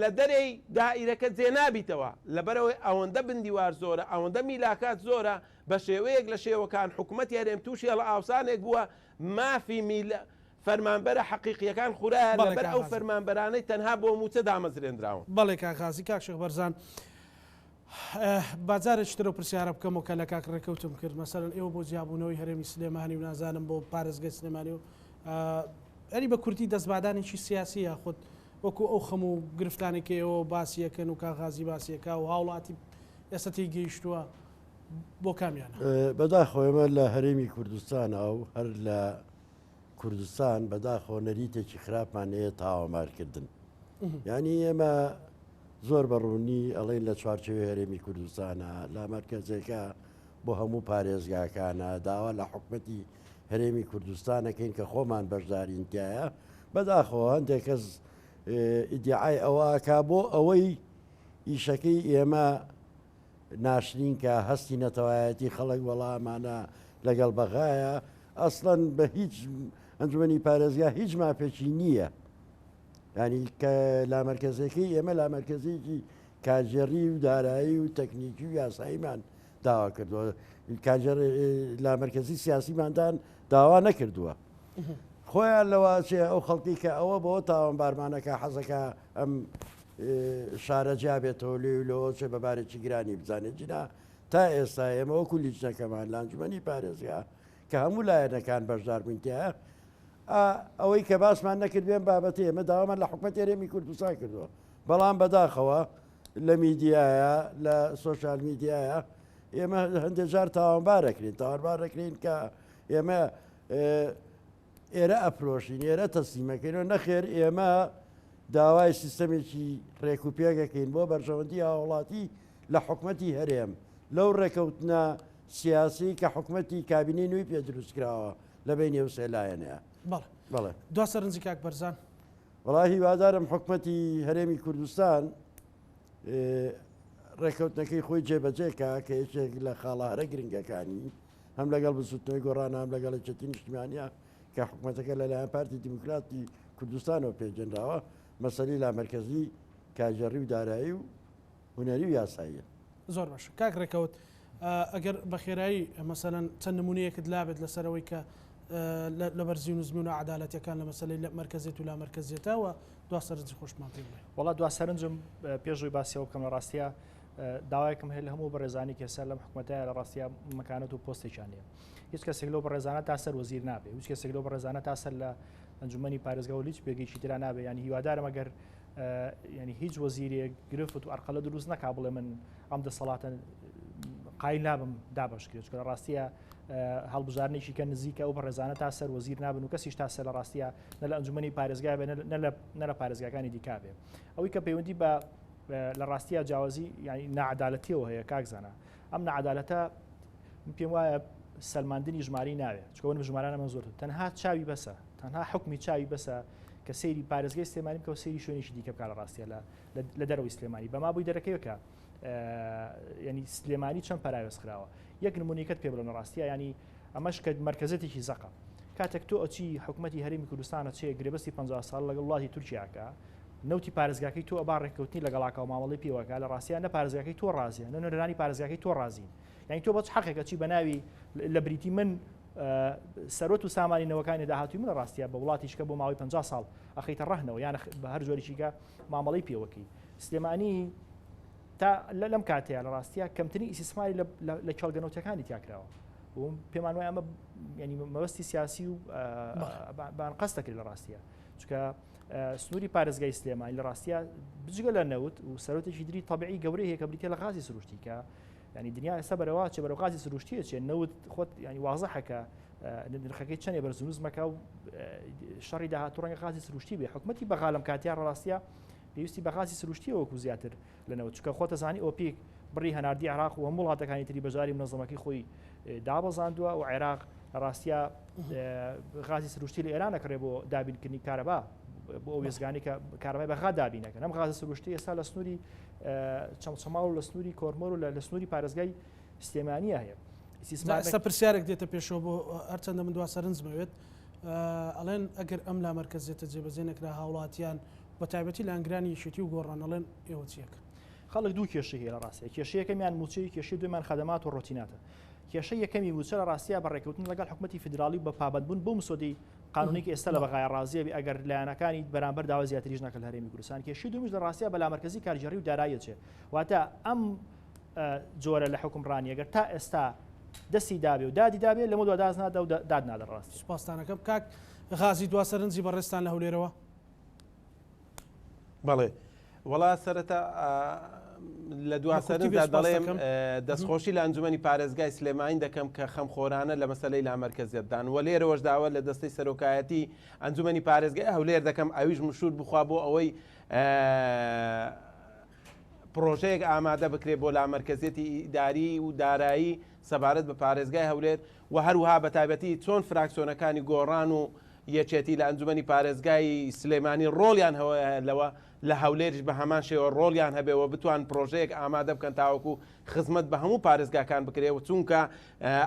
لە دەرەی دائیرەکە جێنابیتەوە لەبەرەوەی ئەوەندە بندیوار زۆرە ئەوەندە میلاکات زۆرە بە شێوەیەک لە شێوەکان حکوومەتی هەرێم تووشی لە ئاوسانێک بووە مافی فەرمانبەرە حەقیقیەکان خورایە لەبەر ئەو فەرمانبەرانەی تەنها بۆ موچە دامەزرێنراون بەڵێ کاغازی کاک شێخ بەرزان بازارێکتر و پرسیارە بکەم و کە لە کاک ڕێکەوتم کرد مەسەرەن ئێوە بۆ جیابوونەوەی هەرێمی سلێمانی و نازانم بۆ پارێزگای سلێمانی و ئەنی بە کورتی دەستبادانێکی سیاسی یاخود وەکو ئەو خەموو گرفتانێکی ئەوە باسیەکەن و کاغازی باسیەکە و هاوڵاتی ئێستاتی گەیشتووە بۆ کامیانە بەداخۆێمە لە هەرێمی کوردستان ئەو هەر لە کوردستان بەداخۆ نەریتێکی خراپمان هەیە تاوامارکردن ینی ئێمە زۆر بەڕوونی ئەڵێن لە چوارچەوەی هەرێمی کوردستانە لە مەرکەزەکە بۆ هەموو پارێزگاکانە داوا لە حکومەتی هەرێمی کوردستانەکەین کە خۆمان بەشدارین تایە بەداخەوە هەندێک کەس ئیدعای ئەوەکە بۆ ئەوەی ئیشەکەی ئێمە ناشرین کە هەستی نەتەوایەتی خەڵک وەڵامانە لەگەڵ بەغایە ئەسڵەن بە هیچ ئەنجومەنی پارێزگا هیچ ماپێکی نییە ینی کە لامەرکەزەکەی ئێمە لامەرکەزێکی کاژێڕی و دارایی و تەکنیکی و یاساییمان داوا کردووە لامەرکەزی سیاسیماندان داوا نەکردووە خۆیان لەوە ئەو خەڵکی کە ئەوە بۆ تاوانبارمانەکە حەزەکە ئەم شارەجا بێتەوە لێ لەوە چێ بەبارێکی گرانی بزانێت جنا تا ئێستا ئێمە وەکو لیچنەکەمان لە ئەنجومەنی پارێزگا کە هەموو لایەنەکان بەشدار بووینتیە ئەوەی کە باسمان نەکرد بێن بابەتی ئێمە داوامان لە حکومەتی هەرێمی کوردستان کردووە بەڵام بەداخەوە لە میدیایە لە سۆشال میدیایە ئێمە هەندێک جار تاوانبارەکرین کە ئێمە ئێرە ئەپرۆشین ئێرە تەسلیمەکەینەوە نەخێر ئێمە داوای سیستەمێکی ڕێکوپێکەکەین بۆ بەرژەوەندی هاوڵاتی لە حکومەتی هەرێم لەو ڕێکەوتنە سیاسی کە حکومەتی کابینی نوێی پێ دروستکراوە لە بین ئێو سێلایەنەیە بەڵێ دو سەرنجی کاک بەرزان وڵی هیوادارم حکومەتی هەرێمی کوردستان ڕێکەوتنەکەی خۆی جێبەجێکە کە یەکێک لە خاڵارە گرنگەکانی هەم لەگەڵ بسوتنەوەی گۆڕان هەم لەگەڵ چەتی نیشتیمانیا کە حکوومەتەکە لەلایەن پارتی دیموکراتی کوردستانەوە پێجێنراوە مەسەری لامەرکەزی کاژەڕی و دارایی و هونەری و یاساییە زۆر باش کاک ڕێکەوت ئەگەر بە خێرایی مەسەرەن چەند نمونەیەکت لابێت لەسەرەوەی کە لە بەرزی و زمین و عدالەتەکان لە مەسەلەی لە مرکزیت و لا مرکزیێتەوە دو سەرنجی خۆشمان پێ بڵێ وڵات دو سەرنجم پێشووی باسیەوە بکەم لە ڕاستیە داوایەکەم هەیە لە هەموو بەڕێزانی کێسەر لەم حکوومەتەیە لە ڕاستیە مەکانەت و پۆستێکیانەیە هیچ کەسێک لەو بەڕێزانە تا سەر وەزیر نابێ هیچ کەسێک لەو بەڕێزانە تا سەر لە ئەنجومەنی پارێزگا و هیچ پێگەیشتی ترا نابێ ینی هیوادارم ئەگەر ینی هیچ وەزیرێک گرفت و ئەرقەلە دروست نەکا بڵێ من ئەم دەسەڵاتە قایل نابم دابشکرێت چکە لە ڕاستیە هەڵبژارنێکی کە نزیکە ئەو بەڕێزانە تا سەر وەزیر نابن و کەسیش تا سەر لە ڕاستیە نە لە ئەنجومەنی پارێزگا بێ نە لە پارێزگاکانی دیکا بێ ئەوەی کە پەیوەندی بە لە ڕاستیە جیاوازی ینی نەعەدالەتیەوە هەیە کاکزانە ئەم نەعەدالەتە پێم وایە سەلماندنی ژماری ناوێت چکەوە ژمارانە من زۆر تەنها چاوی بەسە تەنها حکمی چاوی بەسە کە سەیری پارێزگای سلێمانی بکە و سەیری شوێنێکی دیکە بکات لە ڕاستیە لە دەرەوەی سلێمانی بەما بووی دەرەکەیەکە ینی سلێمانی چەند پاراوێزخراوە یەک نمونیکەت پێ بڵێن لە ڕاستیە ینی ئەمەش کە مرکزێتێکی زەقە کاتێک تۆ ئەچی حکوومەتی هەرێمی کوردستانە چێ گرێبەستی 50 ساڵ لەگەڵ وڵاتی تورکیاکە نەوتی پارێزگاکەی تۆ ئەبا ڕێککەوتنی لەگەڵاکە و مامەڵی پێوەکە لە ڕاستیان نە پارێزگاکەی تۆ ڕازیە نە نەرانی پارێزگاکەی تۆ ڕازین یعنی تۆ بەچ حەقێکە چی بەناوی لە بریتی من سەرۆت و سامانینەوەکانی داهاتوی من لە ڕاستیە بە وڵاتیشکە بۆ ماوەی 50 ساڵ ئەخەیتە ڕەهنەوە یان بە هەر جۆرێکیکە مامەڵی پێوەکەی سلێمانی تا لەم کاتەیە لە ڕاستیە کەمترین ئیسیسماری لە کێڵگەنەوتەکانی تیاکراوە پێمان وایە ئەمە ینی مەبەستی سیاسی و بان قەست دەکرێت لە ڕاستیە چکە سنووری پارێزگای سلێمانی لە ڕاستیە بجگە لە نەوت و سەرۆتێکی دری تەبیعی گەورەی هەیە کە بریتە لە غازی سروشتی کە ینی دنیا ئێستا بەرەوە چێ بەرەو غازی سروشتیە چێ نەوت خۆت ینی وازەحەکە نرخەکەی چەندێ بەرزنووزمەکە و شەڕی داهاتوو ڕەنگە غازی سروشتی بێ حکومەتی بەغا لەم کاتیان ڕاستیە پێویستی بە غازی سروشتی وەکو زیاتر لەنەوە چکە خۆتە زانی ئۆپیک بڕی هەناردی عێراق و هەموو وڵاتەکانی تری بەژاری منەظەمەکەی خۆی دابەزاندووە و عێراق لە ڕاستیە غازی سروشتی لە ئێران نەکڕێ بۆ دابینکردنی کارەبا بۆ ئەو وێزگانی کە کارەبای بەغا دابینەکە ئەم غازە سروشتی ئێستا لە سنووری چەمچەماڵ و لە سنووری کۆرمۆر و لە سنووری پارێزگای سلێمانیە هەیە ئێستا پرسیارێک دێتە پێشەوە بۆ هەرچەندە من دوا سەرنجمەوێت ئەڵێن ئەگەر ئەم لا مرکزێتە جێبەجێ نەکرا هاوڵاتیان بە تایبەتی لە ئەنگرانی یەکێتی و گۆڕان ئەڵێن ئێوە چیەکە خەڵک دوو کێشەی هەیە لە ڕاستیە کێشە یەکەمیان موچەی کێشەی دوێمان خەدەمات و ڕۆتیناتە کێشە یەکەمی موچە لە ڕاستیە بە ڕێکەوتن لەگەڵ حکومەتی فیدرالی بە پابەتبوون بۆ مسۆدەی قانونی ئێستا لە بەغای ڕازیە ئەگەر لایەنەکانی بەرامبەر داوا زیاتریش نەکە لە هەرێمی کوردستان کێشەی دومیش لە ڕاستیە بە لامەرکەزی کارژێڕی و داراییە چێ واتە ئەم جۆرە لە حکومڕانی ئەگەر تا ئێستا دەستی دابێ و دادی دابێت لەمە دو داز نادا و داد نادە ڕاستی سوپاسدانەکەم کاک غازی دوا سەرنجی بەڕێستان لە هەولێرەوە بەڵێ وڵا سەرەتا لە دوا سەرنجدا دەڵێم دەستخۆشی لە ئەنجومەنی پارێزگای سلێمانی دەکەم کە خەمخۆرانە لە مەسەلەی لامەرکەزیەتدان و لێرەوەش داوە لە دەستەی سەرۆکایەتی ئەنجومەنی پارێزگای هەولێر دەکەم ئەویش مشور بخوا بۆ ئەوەی پرۆژەیەک ئامادە بکرێت بۆ لامەرکەزیەتی ئیداری و دارایی سەبارەت بە پارێزگای هەولێر و هەروها بە تایبەتی چۆن فراکسیۆنەکانی گۆڕان و یەکێتی لە ئەنجومەنی پارێزگای سلێمانی ڕۆڵیان لەوە لە هەولێرش بە هەمان شێوە ڕۆڵیان هەبێەوە بتوان پرۆژەیەک ئامادە بکەن تاوەکو خزمەت بە هەموو پارێزگاکان بکرێەوە چونکە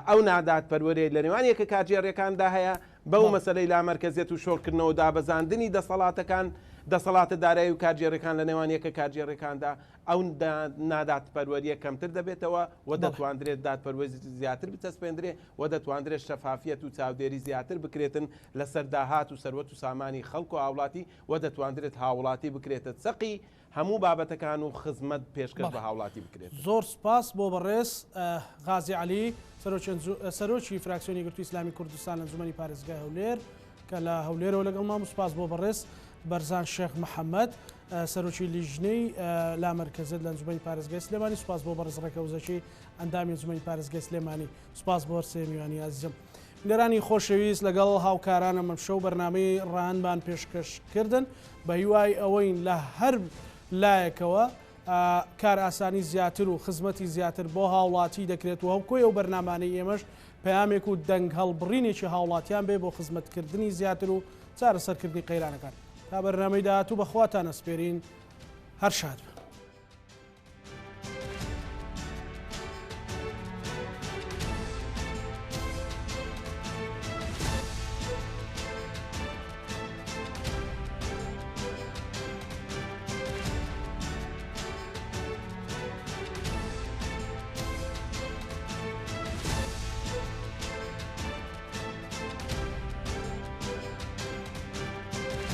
ئەو نادات پەروەرەیە لە نێوانیەکە کارژێڕیەکاندا هەیە بەو مەسەلەی لامەرکەزیەت و شۆڕکردنەوە دابەزاندنی دەسەڵاتەکان دەسەڵاتە دارایی و کارژێڕەکان لە نێوانیەکە کارژێڕەکاندا ئەو نادات پەروەریە کەمتر دەبێتەوە و دەتوانرێت دادپەروەری زیاتر بچەسپێندرێ و دەتوانرێت شەفافیەت و چاودێری زیاتر بکرێتن لەسەر داهات و سەروەت و سامانی خەڵک و هاوڵاتی و دەتوانرێت هاوڵاتی بکرێتە چەقی هەموو بابەتەکان و خزمەت پێشکەش بە هاوڵاتی بکرێت. زۆر سپاس بۆ بەڕێز غازی عەلی سەرۆکی فراکسیۆنی یەکگرتووی ئیسلامی کوردستان ئەنجومەنی پارێزگای هەولێر کە لە هەولێرەوە لەگەڵ مام و سپاس بۆ بەڕێز بەرزان شێخ محەممەد سەرۆکی لیژنەی لا مرکزت لە ئەنجومەنی پارێزگای سلێمانی سوپاس بۆ بەڕێزڕێکەوزەکی ئەندامی ئەنجومەنی پارێزگای سلێمانی سوپاس بۆ سێمیوانی عزیزم نێرانی خۆشەویست لەگەڵ هاوکارانە مەمشەو بەرنامەی ڕاهەنمان پێشکەشکردن بە هیوای ئەوەین لە هەر لایەکەوە کار ئاسانی زیاتر و خزمەتی زیاتر بۆ هاوڵاتی دەکرێت و هەوکۆی ئەو بەرنامانەی ئێمەش پەیامێک و دەنگ هەڵبڕینێکی هاوڵاتیان بێ بۆ خزمەتکردنی زیاتر و چارەسەرکردنی قەیرانەکان تا بەرنامەی داهاتوو بەخواتان ئەسپێرین هەر شاد